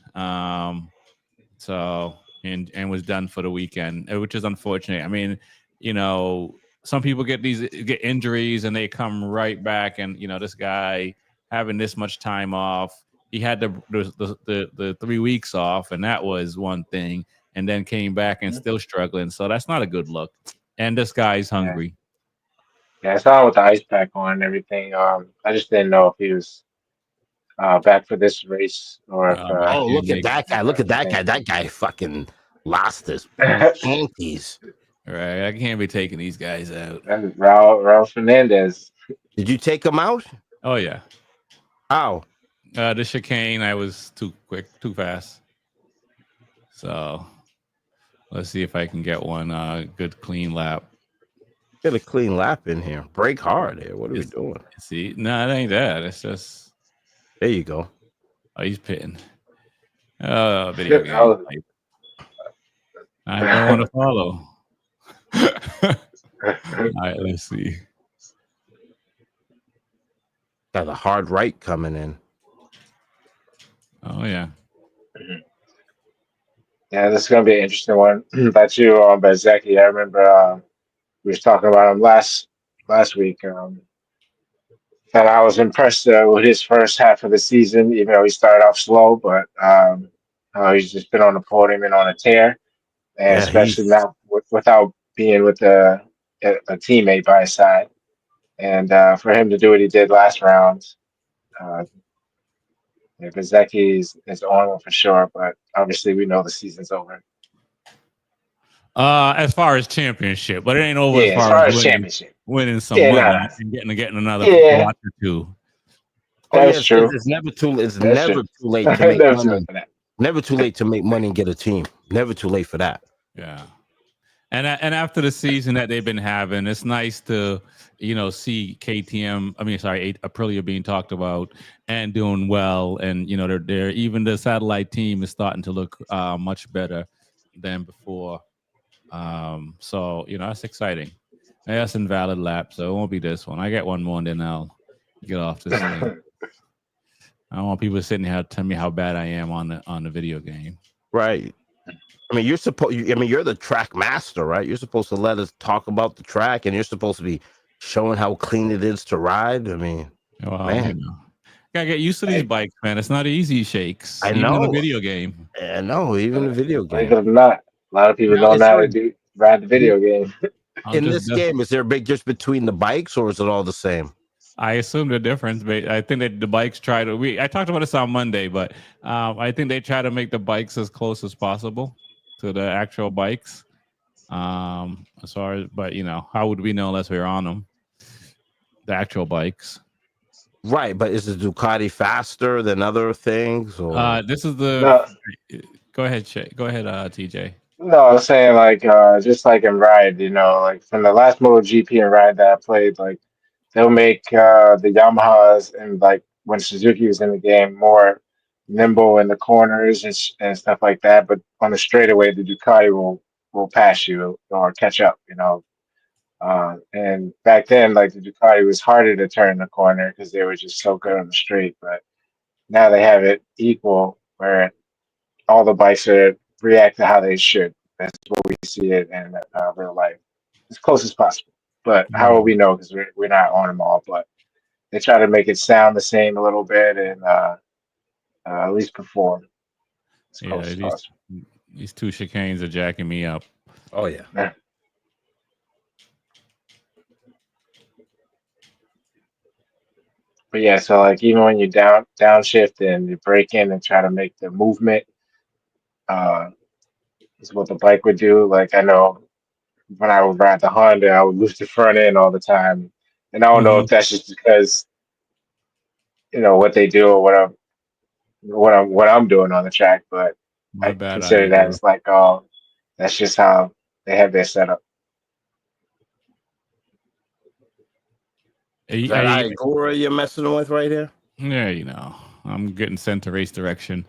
And was done for the weekend, which is unfortunate. I mean, some people get injuries and they come right back, and this guy having this much time off. He had the 3 weeks off, and that was one thing, and then came back and still struggling. So that's not a good look. And this guy's hungry. Yeah, I saw him with the ice pack on and everything. I just didn't know if he was back for this race or if I Oh, can't look at make that guy! Look at that guy! That guy fucking lost his panties. right. I can't be taking these guys out. That's Raul Fernandez. Did you take him out? Oh yeah. How? The chicane, I was too quick, too fast. So let's see if I can get one good clean lap. Get a clean lap in here. Break hard here. What are we doing? See, no, it ain't that. It's just There you go. oh, he's pitting. Oh, video game. I don't want to follow. All right, let's see. Got a hard right coming in. Oh yeah. Yeah, this is gonna be an interesting one. That's you, Bezecchi. I remember we was talking about him last week. And I was impressed with his first half of the season. Even though he started off slow, but he's just been on the podium and on a tear, and Yeah, especially now without being with a teammate by his side. And for him to do what he did last round, Bezecchi is on one for sure. But obviously, we know the season's over. As far as championship, but it ain't over Yeah, as far as championship. Winning some Yeah, money and getting another Yeah. watch or two. Oh, That's yes, true. It's never too. It's That's never true. too late to make Never too money. late for that. Never too late to make money and get a team. Never too late for that. Yeah. And after the season that they've been having, it's nice to, see Aprilia being talked about and doing well. And, they're even the satellite team is starting to look much better than before. That's exciting. That's invalid lap, so it won't be this one. I get one more and then I'll get off this thing. I don't want people sitting here to tell me how bad I am on the video game. Right. I mean, you're the track master, right? You're supposed to let us talk about the track, and you're supposed to be showing how clean it is to ride. I mean, Well, man, gotta get used to these bikes, man. It's not easy, Shakes. I Even know. in the video game. I know, even the video Believe game. it or not, a lot of people don't know how to ride the video game. In this game, is there a big difference between the bikes, or is it all the same? I assume the difference, but I think that the bikes try to. I talked about this on Monday, but I think they try to make the bikes as close as possible to the actual bikes. As far as, but how would we know unless we were on them? The actual bikes. Right, but is the Ducati faster than other things? Or This is the. No, Go ahead, Shay. Go ahead, TJ. no, I'm saying like just like in Ride, like from the last MotoGP and Ride that I played, like they'll make the Yamahas and like when Suzuki was in the game more nimble in the corners and stuff like that. But on the straightaway, the Ducati will pass you or catch up. And back then, like the Ducati was harder to turn the corner because they were just so good on the straight. But now they have it equal where all the bikes are react to how they should. That's what we see it in real life, as close as possible. But how will we know? Because we're not on them all. But they try to make it sound the same a little bit and at least perform as Yeah, close as possible. these two chicanes are jacking me up. oh yeah, Yeah. But yeah, so like even when you downshift and you brake in and try to make the movement, uh, is what the bike would do. Like I know when I would ride the Honda, I would lose the front end all the time, and I don't know if that's just because what they do or what I'm doing on the track, but My I bad consider idea, that bro. as like oh, that's just how they have their setup. is that Igora you're messing with right here? Yeah, I'm getting sent to race direction.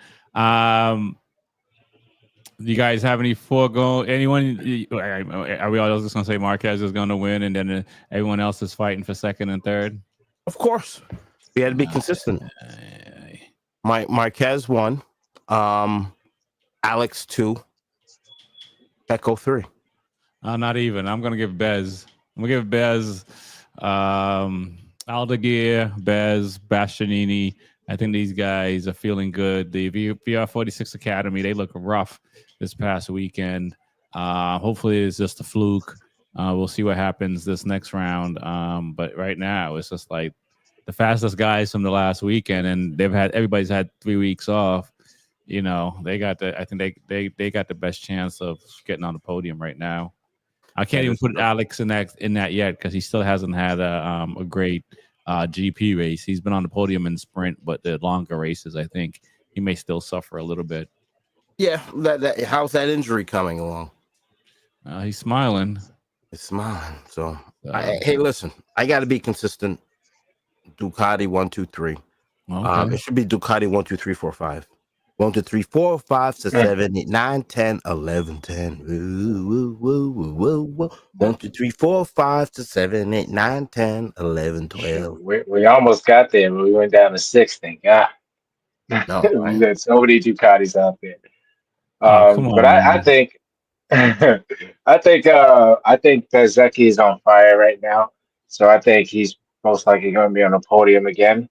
Do you guys have any foregone? Anyone? Are we all just gonna say Marquez is gonna win, and then everyone else is fighting for second and third? Of course, we had to be consistent. Marquez 1, Alex 2, Pecco 3. Not even. I'm gonna give Bez. I'm gonna give Bez, Aldeguer, Bez, Bastianini. I think these guys are feeling good. The VR46 Academy, they look rough this past weekend. Hopefully, it's just a fluke. We'll see what happens this next round. But right now, it's just like the fastest guys from the last weekend, and everybody's had 3 weeks off. They got I think they got the best chance of getting on the podium right now. I can't even put Alex in that yet because he still hasn't had a great GP race. He's been on the podium in sprint, but the longer races, I think he may still suffer a little bit. Yeah, how's that injury coming along? He's smiling. It's smiling. So, hey, listen, I got to be consistent. Ducati 1, 2, 3. Okay. It should be Ducati 1, 2, 3, 4, 5. 1, 2, 3, 4, 5, 6, 7, 8, 9, 10, 11, 10. Woo, woo, woo, woo, woo. 1, 2, 3, 4, 5, 6, 7, 8, 9, 10, 11, 12. We almost got there, but we went down to 6. Thank God. No, We got so many Ducatis out there. Oh, come But on, I man. think I think Bezecchi is on fire right now. So I think he's most likely going to be on the podium again.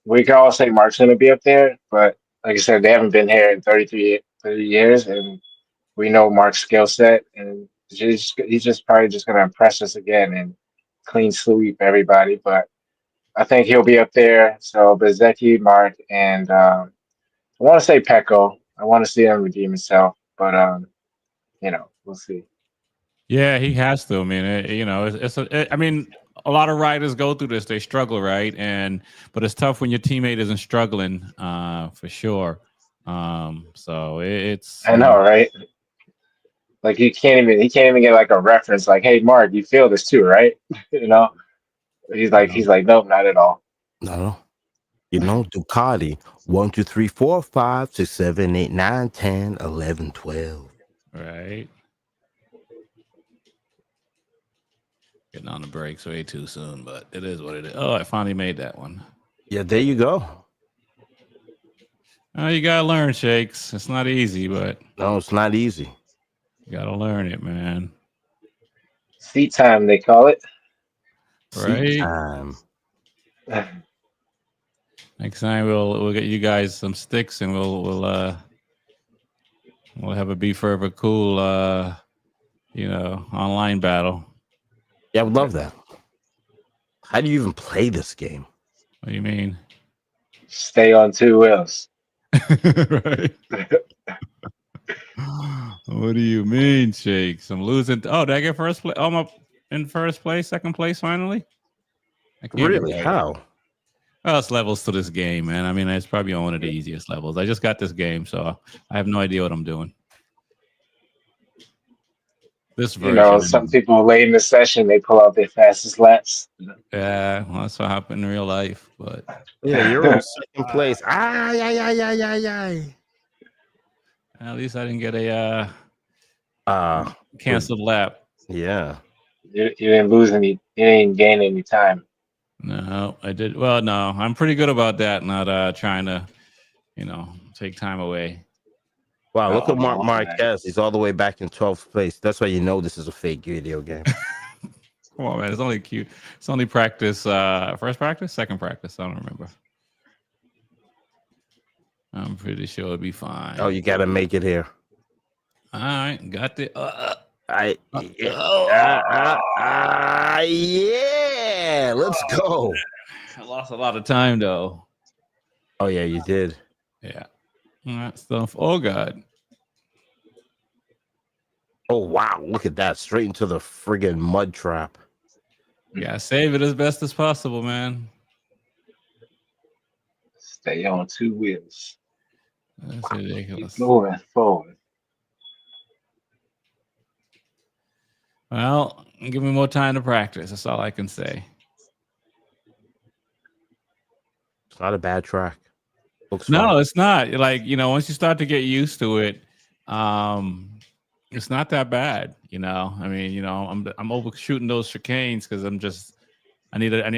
We can all say Mark's going to be up there, but like I said, they haven't been here in 30 years, and we know Mark's skill set, and he's just probably just going to impress us again and clean sweep everybody. But I think he'll be up there. So Bezecchi, Mark, and I want to say Pecco. I want to see him redeem himself, but we'll see. Yeah, he has to. I mean, I mean, a lot of riders go through this. They struggle, right? But it's tough when your teammate isn't struggling, for sure. So it's I know, right? Like he can't even get like a reference, like, "Hey, Mark, you feel this too, right?" you know, he's like, "Nope, not at all." no. Ducati 1, 2, 3, 4, 5, 6, 7, 8, 9, 10, 11, 12. right. Getting on the brakes way too soon, but it is what it is. Oh, I finally made that one. Yeah, there you go. Oh, you gotta learn, Shakes. It's not easy, but No, it's not easy. you gotta learn it, man. Seat time, they call it. Right? Seat time. Next time we'll get you guys some sticks and we'll have a Be Forever Cool online battle. Yeah, I would love that. How do you even play this game? What do you mean? Stay on two wheels. Right. What do you mean, Shakes? I'm losing. Oh, did I get first place? Oh, I'm up in first place, second place finally? I can't be Really? right. How? Well, it's levels to this game, man. I mean, it's probably one of the easiest levels. I just got this game, so I have no idea what I'm doing. This You know, version. some people late in the session they pull out their fastest laps. Yeah, well, that's what happened in real life. But Yeah, you're in second place. Ay, ay, ay, ay, ay, ay. at least I didn't get a Good. canceled lap. Yeah. You didn't lose any. You didn't gain any time. No, I did. Well, no, I'm pretty good about that. Not trying to, take time away. Wow, look Oh at Mark no, Marquez. He's all the way back in 12th place. That's why you know this is a fake video game. Come on, man. It's only cute. It's only practice. First practice, second practice. I don't remember. I'm pretty sure it'll be fine. Oh, you got to make it here. All right, got the. Yeah, let's go. I lost a lot of time though. Oh yeah, you did. Yeah. All right, stuff. Oh God. Oh wow, look at that! Straight into the friggin' mud trap. Yeah, save it as best as possible, man. stay on two wheels. That's ridiculous. Keep moving forward. Well, give me more time to practice. That's all I can say. It's not a bad track. Looks No, fun. it's not. Like, once you start to get used to it, it's not that bad. I mean, I'm overshooting those chicanes because I don't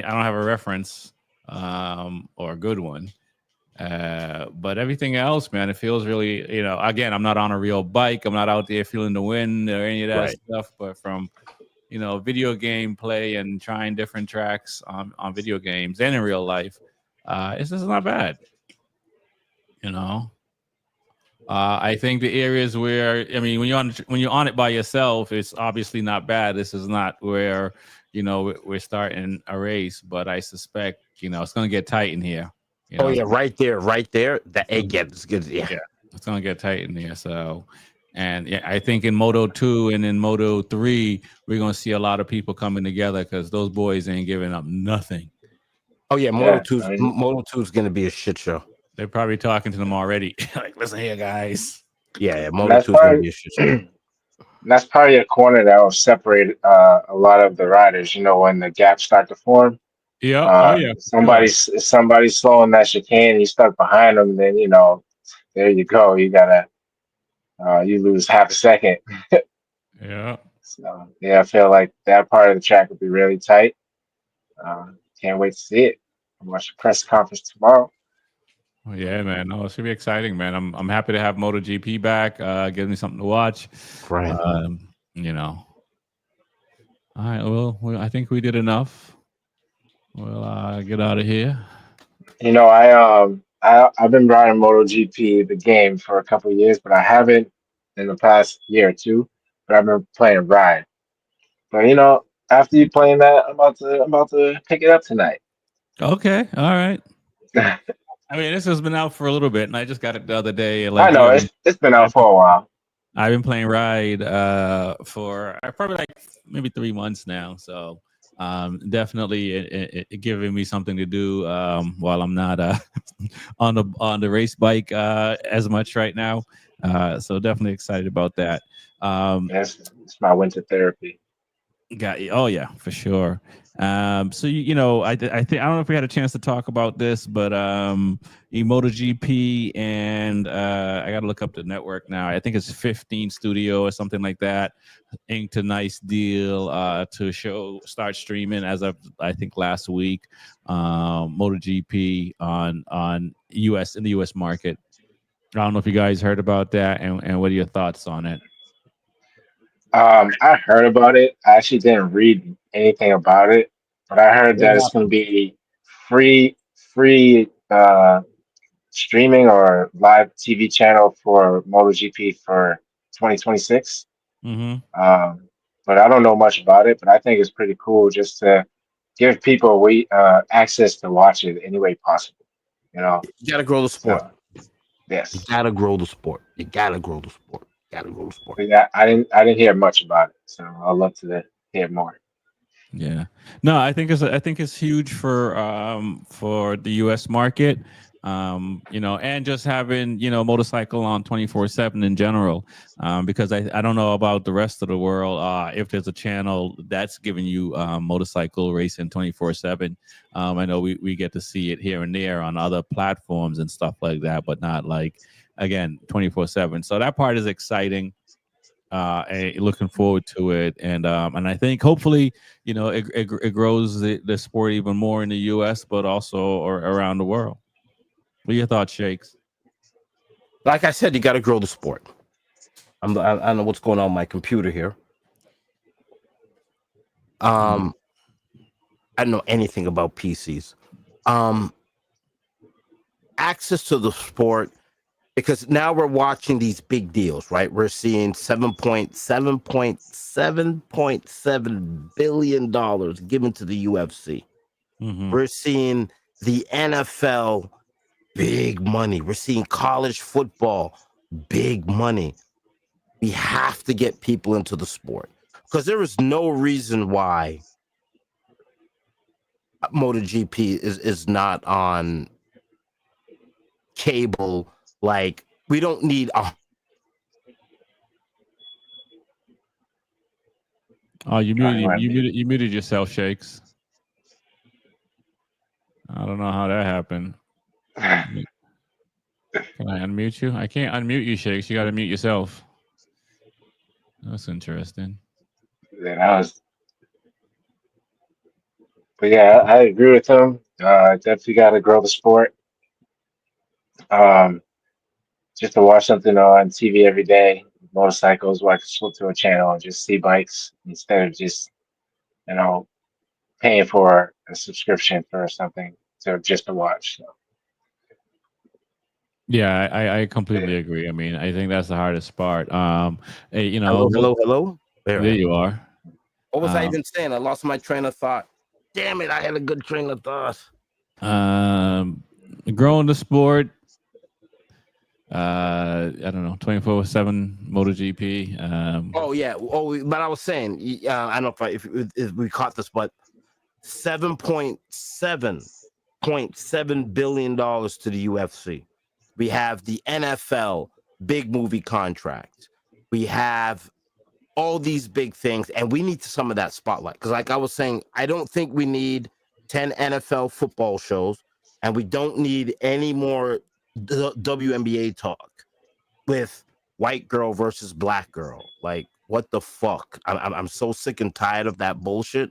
have a reference or a good one. But everything else, man, it feels really, again, I'm not on a real bike. I'm not out there feeling the wind or any of that Right. stuff. But from, video game play and trying different tracks on video games and in real life, it's just not bad. I think the areas where, I mean, when you're on it by yourself, it's obviously not bad. This is not where, we're starting a race, but I suspect, it's going to get tight in here. Oh yeah, right there. The egg gets good. Yeah. It's going to get tight in here. So, and yeah, I think in Moto 2 and in Moto 3, we're going to see a lot of people coming together because those boys ain't giving up nothing. Oh yeah, Moto 2 is going to be a shit show. They're probably talking to them already. Like, listen here, guys. Yeah, Moto 2 is going to be a shit show. That's probably a corner that will separate a lot of the riders. When the gaps start to form. Yeah. Somebody's slowing that chicane. He's stuck behind them. Then there you go. You gotta you lose half a second. Yeah. So yeah, I feel like that part of the track will be really tight. Can't wait to see it. I'm watching the press conference tomorrow. Oh, yeah, man. No, it's gonna be exciting, man. I'm happy to have MotoGP back. Gives me something to watch. Right. All right. Well, I think we did enough. We'll get out of here. I've been riding MotoGP the game for a couple of years, but I haven't in the past year or two. But I've been playing Ride. But after you playing that, I'm about to pick it up tonight. Okay. All right. I mean, this has been out for a little bit, and I just got it the other day. I know it's been out for a while. I've been playing Ride for probably like maybe 3 months now. So definitely it giving me something to do while I'm not on the race bike as much right now. So definitely excited about that. It's my winter therapy. Oh yeah, for sure. So I think I don't know if we had a chance to talk about this, but MotoGP and I got to look up the network now. I think it's 15 Studio or something like that. Inked a nice deal to start streaming as of I think last week. MotoGP on US in the US market. I don't know if you guys heard about that, and what are your thoughts on it? I heard about it. I actually didn't read anything about it, but I heard that it's going to be free streaming or live TV channel for MotoGP for 2026. Mm-hmm. But I don't know much about it, but I think it's pretty cool just to give people access to watch it any way possible. You got to grow the sport. Yes. You got to grow the sport. Gotta grow the sport. But yeah, I didn't hear much about it, so I'd love to hear more. Yeah. No, I think it's huge for the US market. And just having, motorcycle on 24/7 in general. Because I don't know about the rest of the world. If there's a channel that's giving you motorcycle racing 24/7. I know we get to see it here and there on other platforms and stuff like that, but not like again 24/7. So that part is exciting, and looking forward to it. And I think hopefully, it grows the sport even more in the US, but also or around the world. What are your thoughts, Shakes? Like I said, you got to grow the sport. I don't know what's going on my computer here. Mm. I don't know anything about PCs. Um, Access to the sport, because now we're watching these big deals, right? We're seeing $7.7 billion given to the UFC. Hmm. We're seeing the NFL, big money. We're seeing college football, big money. We have to get people into the sport because there is no reason why MotoGP is not on cable. Like, we don't need a Oh, you Oh, he muted went you mute. muted you muted yourself, Shakes. I don't know how that happened. Can I unmute you? I can't unmute you, Shakes. You got to mute yourself. That's interesting. Yeah, that was. But yeah, I agree with him. Definitely got to grow the sport. Um, just to watch something on TV every day, motorcycles, where I can flip to a channel and just see bikes instead of just, you know, paying for a subscription for something to watch. So, Yeah, I yeah. completely agree. I mean, I think that's the hardest part. hello, hello, hello. There I There am. you are. What was I Um, even saying? I lost my train of thought. Damn it, I had a good train of thought. um, growing the sport. I don't know, 24/7 MotoGP. Oh yeah. Oh, but I was saying, I don't know if we caught this, but $7.7 to the UFC. We have the NFL big movie contract. We have all these big things, and we need some of that spotlight. Because, like I was saying, I don't think we need 10 NFL football shows, and we don't need any more WNBA talk with white girl versus black girl. Like, what the fuck? I'm so sick and tired of that bullshit.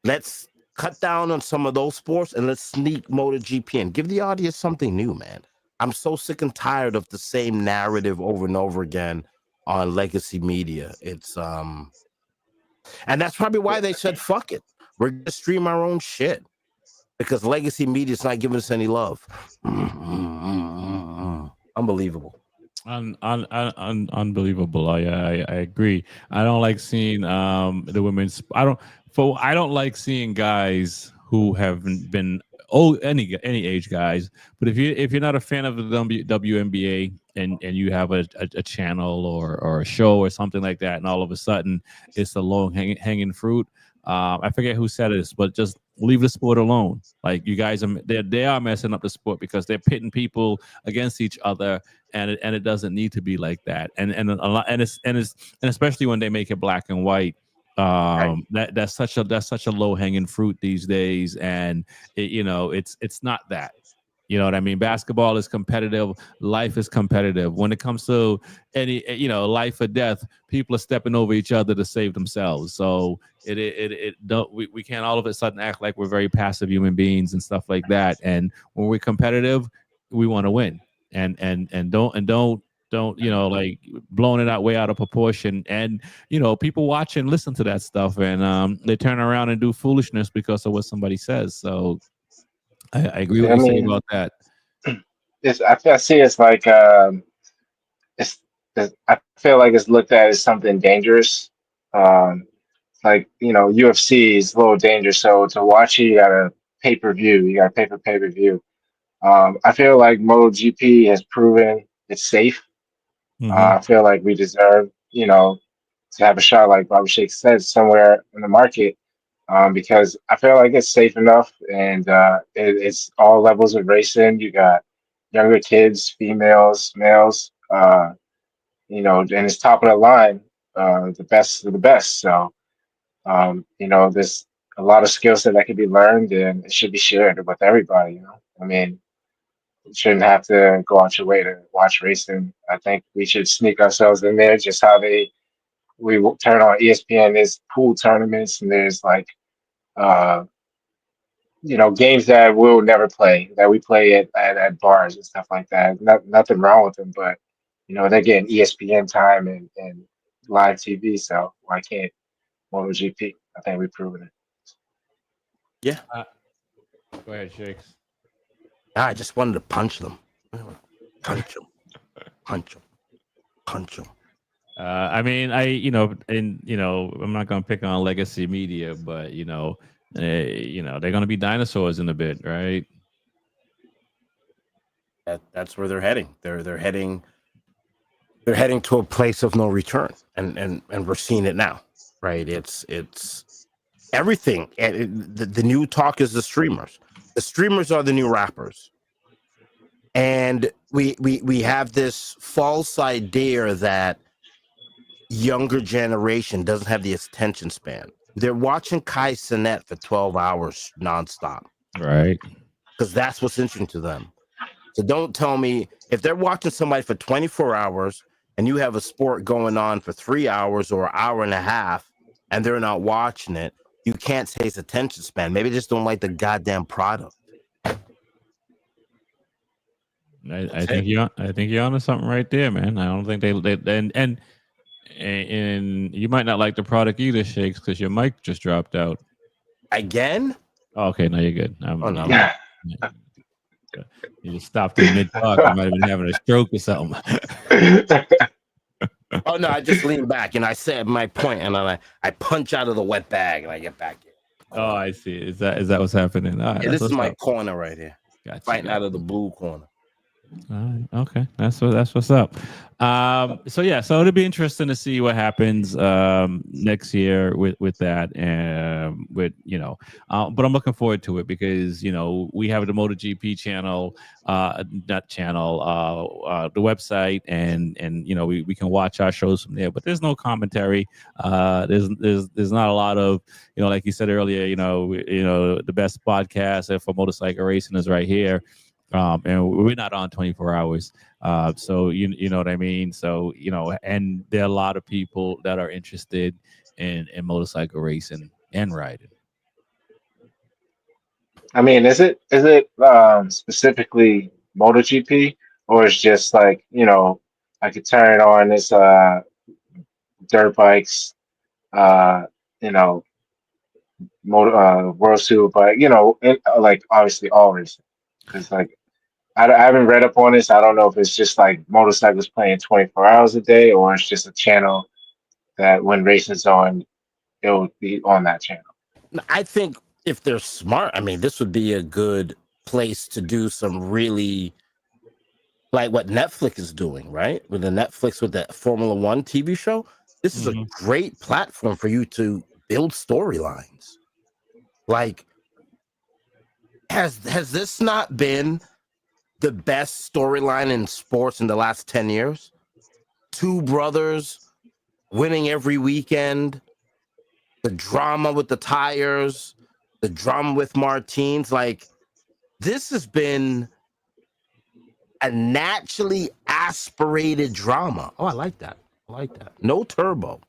Let's cut down on some of those sports and let's sneak MotoGP in. Give the audience something new, man. I'm so sick and tired of the same narrative over and over again on legacy media. And that's probably why they said fuck it. We're gonna stream our own shit because legacy media is not giving us any love. Unbelievable. Unbelievable. I agree. I don't like seeing the women's. I don't like seeing guys who have been any age guys. But if you're not a fan of the WNBA and you have a channel or a show or something like that, and all of a sudden it's the low hanging fruit. I forget who said this, but just leave the sport alone. Like, you guys they are messing up the sport because they're pitting people against each other, and it doesn't need to be like that. And a lot, and especially when they make it black and white. Right. That's such a low hanging fruit these days, and it's not that. You know what I mean? Basketball is competitive. Life is competitive. When it comes to any, life or death, people are stepping over each other to save themselves. So it don't we can't all of a sudden act like we're very passive human beings and stuff like that. And when we're competitive, we want to win. And don't like blowing it out way out of proportion. And people watch and listen to that stuff, and they turn around and do foolishness because of what somebody says. So I agree what I you say mean, about that. I see it's like it's, I feel like it's looked at as something dangerous. Um, like UFC is a little dangerous, so to watch it, you gotta pay-per-view. You gotta pay for pay-per-view. I feel like MotoGP has proven it's safe. I feel like we deserve, to have a shot, like Bobby Shake said, somewhere in the market, because I feel like it's safe enough, and it's all levels of racing. You got younger kids, females, males, and it's top of the line, the best of the best. So, there's a lot of skill set that can be learned, and it should be shared with everybody. I mean, you shouldn't have to go out your way to watch racing. I think we should sneak ourselves in there, just how we turn on ESPN. There's pool tournaments, and there's like uh, games that we'll never play, that we play at bars and stuff like that. Nothing wrong with them, but they're getting ESPN time and live TV, so why can't MotoGP? I think we've proven it. Yeah. Go ahead, Shakes. I just wanted to punch them. Punch them. Punch them. Punch them. I mean, I'm not gonna pick on legacy media, but they're gonna be dinosaurs in a bit, right? That's where they're heading. They're heading to a place of no return, and we're seeing it now, right? It's everything. And the new talk is the streamers. The streamers are the new rappers, and we have this false idea that younger generation doesn't have the attention span. They're watching Kai Cenat for 12 hours nonstop, Right. because that's what's interesting to them. So don't tell me if they're watching somebody for 24 hours and you have a sport going on for 3 hours or an hour and a half and they're not watching it, you can't say it's attention span. Maybe they just don't like the goddamn product. I think you're onto something right there, man. I don't think they and you might not like the product either, Shakes, because your mic just dropped out. Again? Oh, okay, no, you're good. Oh, no. You just stopped in mid talk. You might have been having a stroke or something. Oh no, I just lean back and I said my point, and then I punch out of the wet bag and I get back in. Oh, I see. Is that what's happening? All right, Yeah, this is my corner right here. Gotcha, Fighting out of the blue corner. All right, okay, that's what's up. So it'll be interesting to see what happens next year with that, and but I'm looking forward to it because we have the MotoGP channel, not channel, the website, and we can watch our shows from there. But there's no commentary. There's not a lot of like you said earlier. The best podcast for motorcycle racing is right here. And we're not on 24 hours. So you know what I mean? So, and there are a lot of people that are interested in motorcycle racing and riding. I mean, is it specifically MotoGP, or it's just like, I could turn on this dirt bikes, you know, World Superbike, like obviously all racing. Because like I haven't read up on this. I don't know if it's just like motorcycles playing 24 hours a day, or it's just a channel that when racing's on, it'll be on that channel. I think if they're smart, I mean, this would be a good place to do some really like what Netflix is doing, right? With the Formula One TV show. This is a great platform for you to build storylines. Like, has this not been the best storyline in sports in the last 10 years? Two brothers winning every weekend, the drama with the tires, the drama with Martins. Like, this has been a naturally aspirated drama. Oh, I like that. No turbo.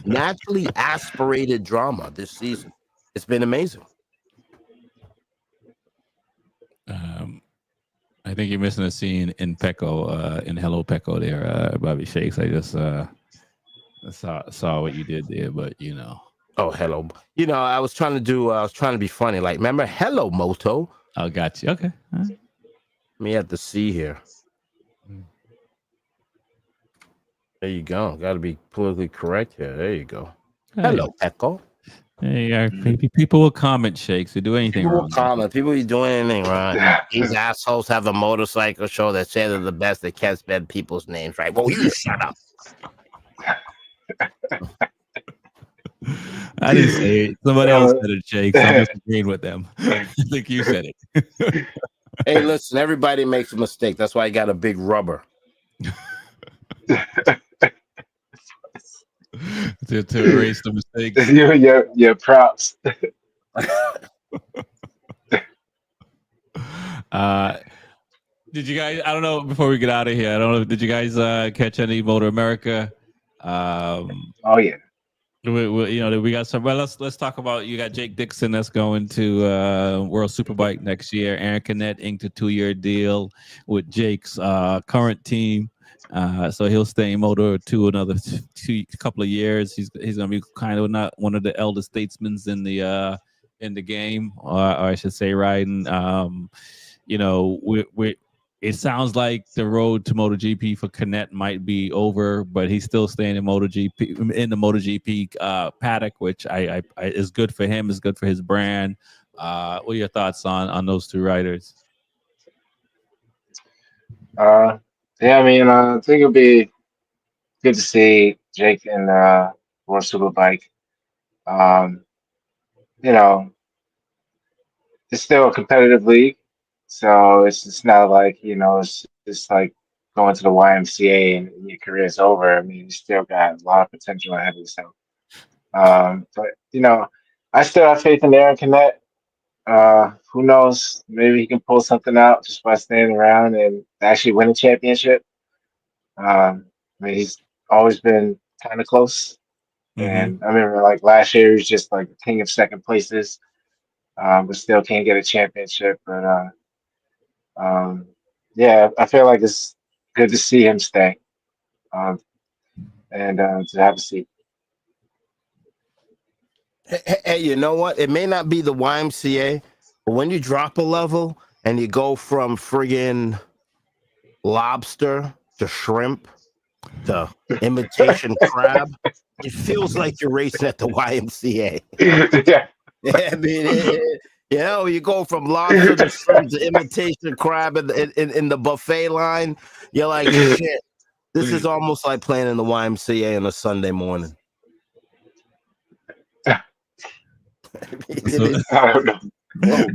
Naturally aspirated drama this season. It's been amazing. I think you're missing a scene in Pecco, in Hello Pecco there, Bobby Shakes. I just saw what you did there, but Oh, hello. I was trying to be funny. Like, remember, hello, Moto. Oh, got you. Okay. All right. Me at the C here. There you go. Got to be politically correct here. There you go. Hello, Echo. Yeah, people will comment, Shakes. They do anything People will wrong. comment. People be doing anything wrong. These assholes have a motorcycle show that say they're the best. They can't spell people's names right. Well, you shut up. I didn't say it. Somebody else said it, Shakes. I'm just agreeing with them. I think you said it. Hey, listen, everybody makes a mistake. That's why I got a big rubber. to erase the mistakes. Your props. Did you guys? I don't know. Before we get out of here, I don't know. Did you guys catch any Motor America? Oh yeah. We got some. Well, let's talk about. You got Jake Dixon that's going to World Superbike next year. Aaron Canet inked a 2-year deal with Jake's current team. So he'll stay in Moto 2 another couple of years. He's gonna be kind of not one of the elder statesmen in the game, or I should say, riding. It sounds like the road to MotoGP for Canet might be over, but he's still staying in the MotoGP paddock, which I is good for him, is good for his brand. What are your thoughts on those two riders? Yeah, I mean, I think it'll be good to see Jake in World Superbike. You know, it's still a competitive league, so it's not like it's just like going to the YMCA and your career is over. I mean, you still got a lot of potential ahead of yourself. But I still have faith in Aaron Canet. Who knows? Maybe he can pull something out just by staying around and actually win a championship. I mean, he's always been kind of close. And I remember like last year, he was just like the king of second places, but still can't get a championship. But yeah, I feel like it's good to see him stay and to have a seat. Hey, you know what? It may not be the YMCA, but when you drop a level and you go from friggin' lobster to shrimp to imitation crab, it feels like you're racing at the YMCA. Yeah. I mean, you go from lobster to shrimp to imitation crab in the buffet line. You're like, shit, this is almost like playing in the YMCA on a Sunday morning. I don't know. But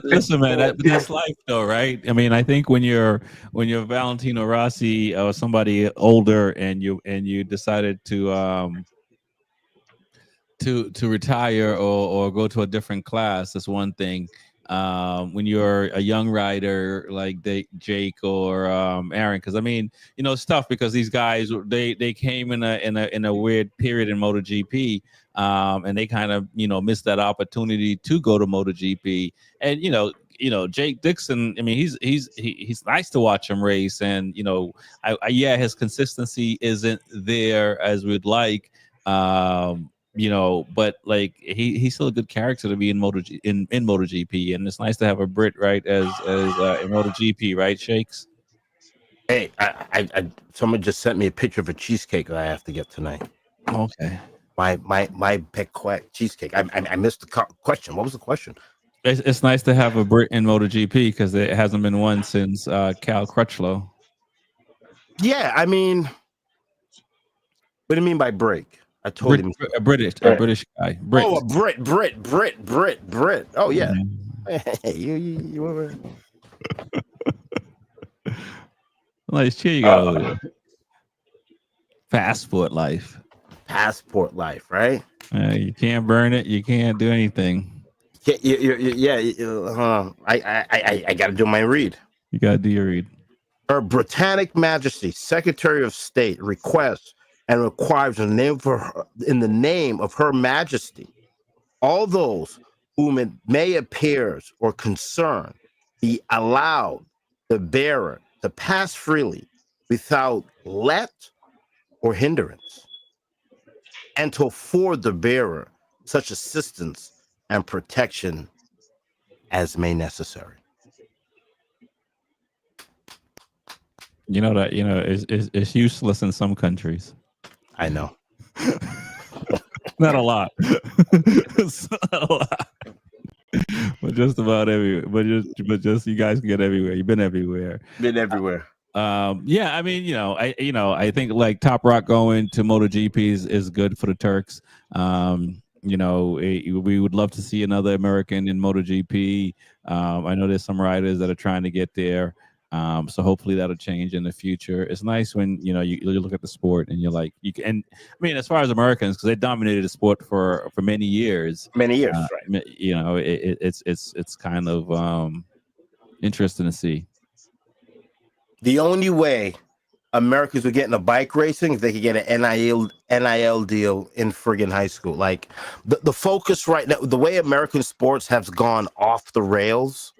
listen, man, that's life, though, right? I mean, I think when you're Valentino Rossi or somebody older, and you decided to retire or go to a different class, that's one thing. When you're a young rider like Jake or Aaron, because I mean, it's tough because these guys they came in a weird period in MotoGP, and they kind of missed that opportunity to go to MotoGP. And Jake Dixon, I mean, he's nice to watch him race, and his consistency isn't there as we'd like. But like he's still a good character to be in MotoGP, and it's nice to have a Brit, right, as in MotoGP, right, Shakes? Hey, I someone just sent me a picture of a cheesecake that I have to get tonight. Okay. My Pequot cheesecake. I missed the question. What was the question? It's nice to have a Brit in MotoGP because it hasn't been one since Cal Crutchlow. Yeah, I mean, what do you mean by break? I totally missed a British guy. Brit. Oh, a Brit. Oh yeah. Hey, you over? Nice cheer you got over there. Passport life, right? You can't burn it. You can't do anything. I got to do my read. You got to do your read. Her Britannic Majesty, Secretary of State, requests and requires in the name of Her Majesty, all those whom it may appear or concern be allowed the bearer to pass freely without let or hindrance, and to afford the bearer such assistance and protection as may necessary. It's useless in some countries. I know. Not a lot. It's not a lot. But just about everywhere. But just you guys can get everywhere. You've been everywhere. Been everywhere. Yeah, I mean, I think like Top Rock going to MotoGP is good for the Turks. We would love to see another American in MotoGP. I know there's some riders that are trying to get there. So hopefully that'll change in the future. It's nice when you look at the sport and you're like you can. And I mean, as far as Americans, because they dominated the sport for many years. Many years, right? It's kind of interesting to see. The only way Americans would get into bike racing if they could get an NIL deal in friggin' high school. Like the focus right now, the way American sports has gone off the rails.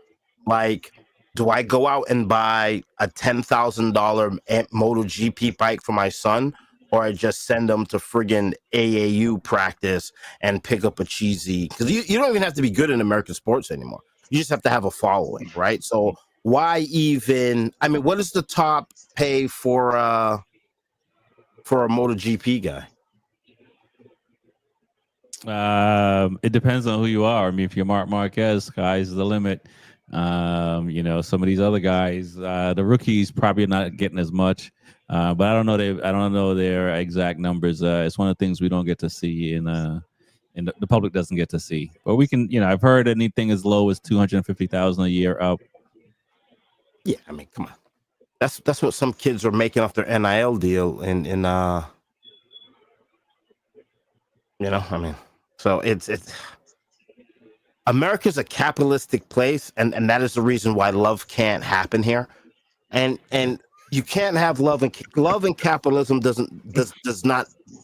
Like, do I go out and buy a $10,000 MotoGP bike for my son, or I just send them to friggin' AAU practice and pick up a cheesy? Because you don't even have to be good in American sports anymore. You just have to have a following, right? So why even? I mean, what is the top pay for a MotoGP guy? It depends on who you are. I mean, if you're Marc Marquez, sky's the limit. Some of these other guys, the rookies probably not getting as much. But I don't know their exact numbers. It's one of the things we don't get to see and the public doesn't get to see. But we can, I've heard anything as low as 250,000 a year up. Yeah, I mean, come on. That's what some kids are making off their NIL deal I mean, so it's America's a capitalistic place, and that is the reason why love can't happen here. And you can't have love and capitalism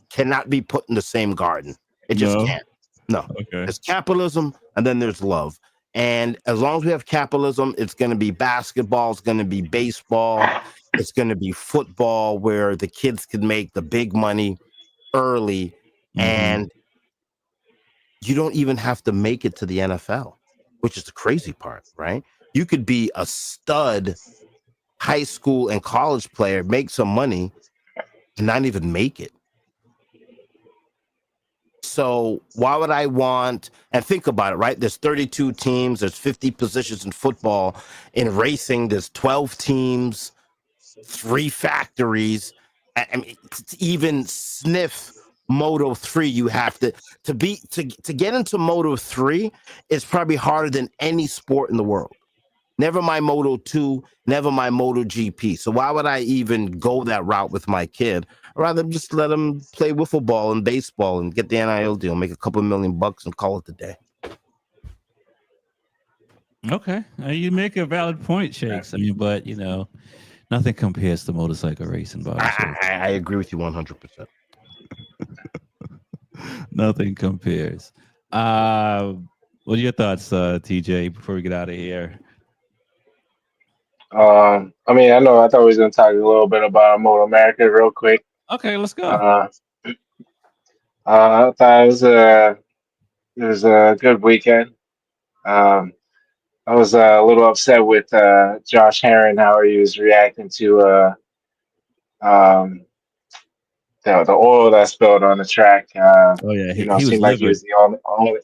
cannot be put in the same garden. It just can't. No. Okay. There's capitalism and then there's love. And as long as we have capitalism, it's going to be basketball, it's going to be baseball, it's going to be football, where the kids can make the big money early, and you don't even have to make it to the NFL, which is the crazy part, right? You could be a stud high school and college player, make some money, and not even make it. So why would I want, and think about it, right? There's 32 teams, there's 50 positions in football. In racing, there's 12 teams, 3 factories. I mean, to even sniff Moto 3, you have to get into Moto 3 is probably harder than any sport in the world. Never mind Moto 2, never mind MotoGP. So why would I even go that route with my kid? I'd rather just let him play wiffle ball and baseball and get the NIL deal, make a couple $1,000,000 and call it a day. Okay. You make a valid point, Shakes. I mean, but, nothing compares to motorcycle racing, Bobby. I agree with you 100%. Nothing compares. What are your thoughts, TJ, before we get out of here? I mean, I thought we was going to talk a little bit about Moto America real quick. Okay, let's go. I thought it was a good weekend. I was a little upset with Josh Herron, how he was reacting to the oil that spilled on the track. He was seemed livid. like he was the only.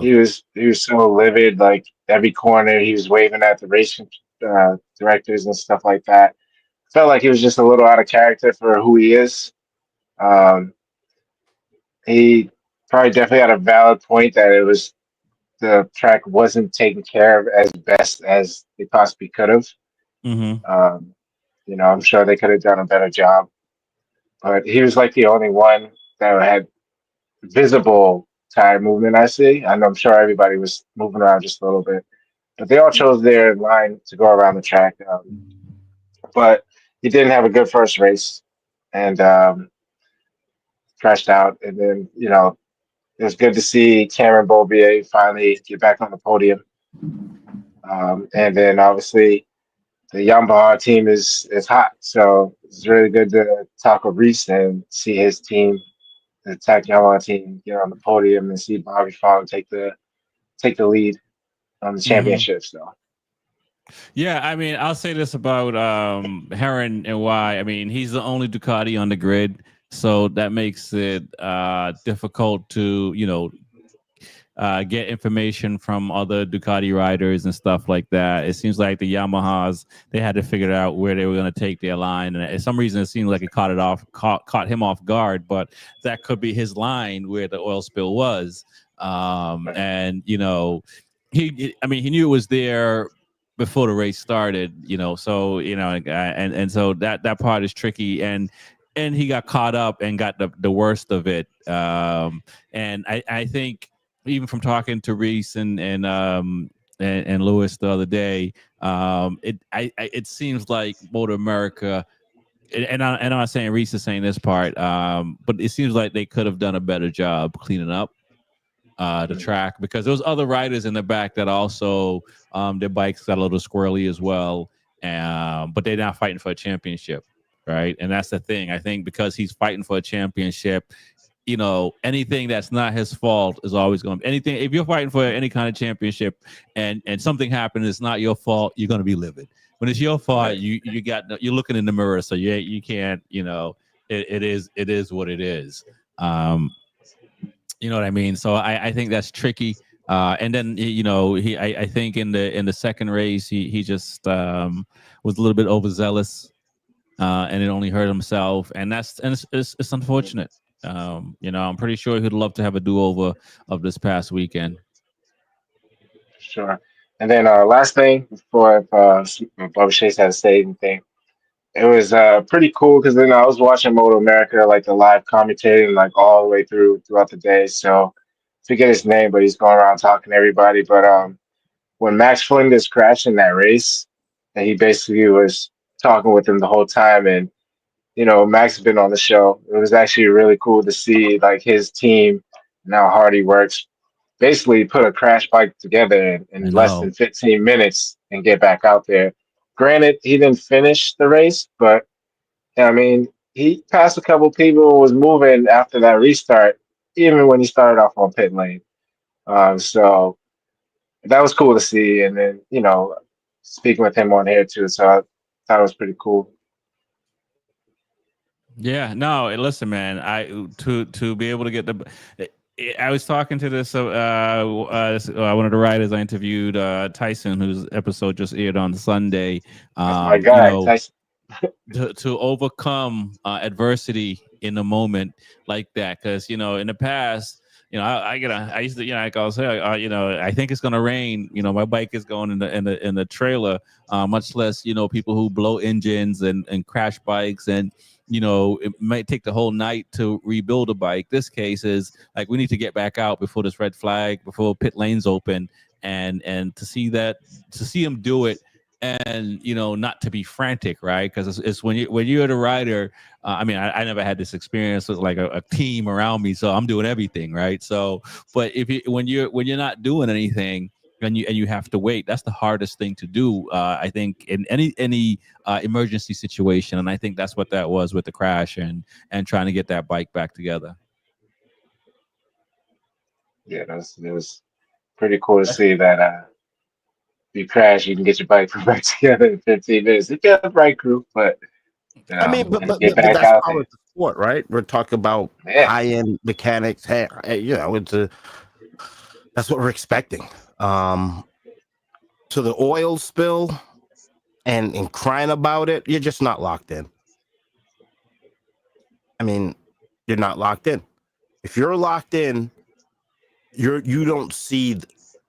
He was so livid. Like every corner, he was waving at the racing directors and stuff like that. Felt like he was just a little out of character for who he is. He probably definitely had a valid point that the track wasn't taken care of as best as they possibly could have. I'm sure they could have done a better job, but he was like the only one that had visible tire movement. I'm sure everybody was moving around just a little bit, but they all chose their line to go around the track. But he didn't have a good first race and crashed out. And then, it was good to see Cameron Beaubier finally get back on the podium. And then obviously the Yamaha team is hot. So it's really good to talk with Reese and see his team, the Tech Yamaha team, get on the podium and see Bobby Fong take the lead on the championship. So. Yeah, I mean, I'll say this about Herron and why. I mean, he's the only Ducati on the grid, So that makes it difficult to, get information from other Ducati riders and stuff like that. It seems like the Yamahas, they had to figure out where they were going to take their line, and for some reason it seemed like it caught him off guard. But that could be his line where the oil spill was, and he knew it was there before the race started. So and so that part is tricky, and he got caught up and got the worst of it. And I think, even from talking to Reese and Lewis the other day, it seems like Motor America, and I'm not saying Reese is saying this part, but it seems like they could have done a better job cleaning up the track, because there was other riders in the back that also their bikes got a little squirrely as well, but they're not fighting for a championship, right? And that's the thing. I think because he's fighting for a championship, anything that's not his fault is always going to be anything. If you're fighting for any kind of championship and something happened, it's not your fault, you're going to be livid. When it's your fault, right, you're looking in the mirror, so you can't, it is what it is. You know what I mean? So I think that's tricky. And then I think in the second race he just was a little bit overzealous, and it only hurt himself, and it's unfortunate. I'm pretty sure he'd love to have a do-over of this past weekend. Sure. And then last thing before Bubba Chase had to say anything, it was pretty cool because then I was watching Moto America, like the live commentating, like all the way throughout the day. So forget his name, but he's going around talking to everybody. But when Max Flinders crashed in that race, and he basically was talking with him the whole time, and Max has been on the show. It was actually really cool to see like his team and how hard he works. Basically, put a crash bike together in less than 15 minutes and get back out there. Granted, he didn't finish the race, but I mean, he passed a couple people and was moving after that restart, even when he started off on pit lane. So that was cool to see. And then, speaking with him on here too. So I thought it was pretty cool. Yeah, no, listen, man. To be able to get I was talking to this one of the writers I interviewed, Tyson, whose episode just aired on Sunday. That's my guy, Tyson. to overcome adversity in a moment like that, because in the past, I used to, like I was saying, I think it's gonna rain. My bike is going in the trailer. Much less, people who blow engines and crash bikes, and it might take the whole night to rebuild a bike. This case is like, we need to get back out before this red flag, before pit lanes open, and to see him do it. And not to be frantic, right? Because it's when you're the rider. I mean, I never had this experience with like a team around me, so I'm doing everything, right? So, but when you're not doing anything and you have to wait, that's the hardest thing to do. I think in any emergency situation, and I think that's what that was with the crash and trying to get that bike back together. Yeah, it was pretty cool to see that. If you crash, you can get your bike back together in 15 minutes. If you have the right crew, but I mean, but get back that's out part there. of the sport, right? We're talking about high-end mechanics. Hey, that's what we're expecting. To the oil spill and crying about it, you're just not locked in. I mean, you're not locked in. If you're locked in, you don't see.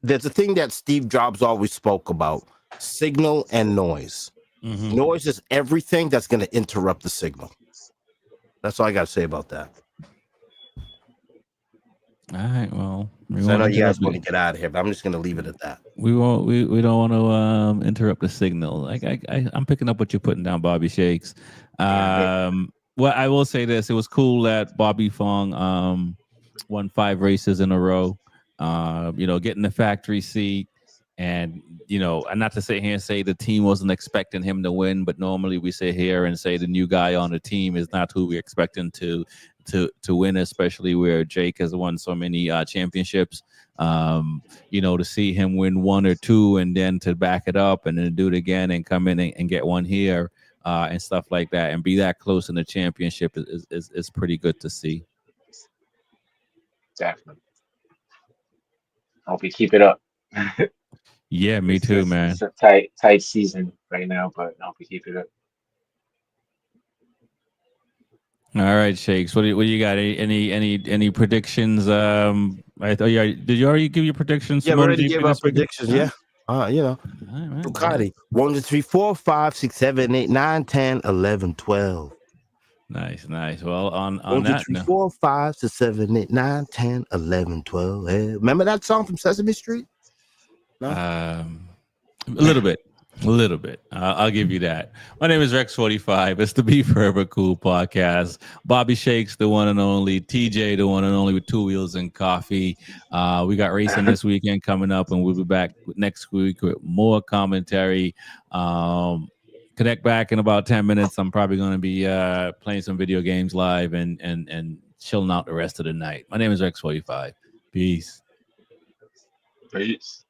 There's a thing that Steve Jobs always spoke about: signal and noise. Mm-hmm. Noise is everything that's going to interrupt the signal. That's all I got to say about that. All right. Well, I know you guys want to get out of here, but I'm just going to leave it at that. We won't. We don't want to interrupt the signal. Like I'm picking up what you're putting down, Bobby Shakes. Well, I will say this: it was cool that Bobby Fong won 5 races in a row. Getting the factory seat, and and not to sit here and say the team wasn't expecting him to win, but normally we sit here and say the new guy on the team is not who we're expecting to win, especially where Jake has won so many championships. To see him win 1 or 2 and then to back it up and then do it again and come in and get one here and stuff like that, and be that close in the championship is pretty good to see. Definitely. Hope we keep it up. Yeah, me too, man. It's a tight season right now, but I hope we keep it up. All right, Shakes. What do you got? Any predictions? I thought did you already give your predictions? Yeah, for we already MotoGP gave our this weekend? predictions. Yeah. You know, All right, man. Ducati 1, 2, 3, 4, 5, 6, 7, 8, 9, 10, 11, 12. Nice. Well, on 1, 2, that 3, note, 4, 5, 6, 7, 8, 9, 10, 11, 12. Hey, remember that song from Sesame Street? No? a little bit. I'll give you that. My name is Rex45. It's the Be Forever Cool podcast. Bobby Shakes, the one and only. TJ, the one and only with 2 wheels and coffee. We got racing this weekend coming up, and we'll be back next week with more commentary. Connect back in about 10 minutes. I'm probably going to be playing some video games live and chilling out the rest of the night. My name is Rex45. Peace. Peace.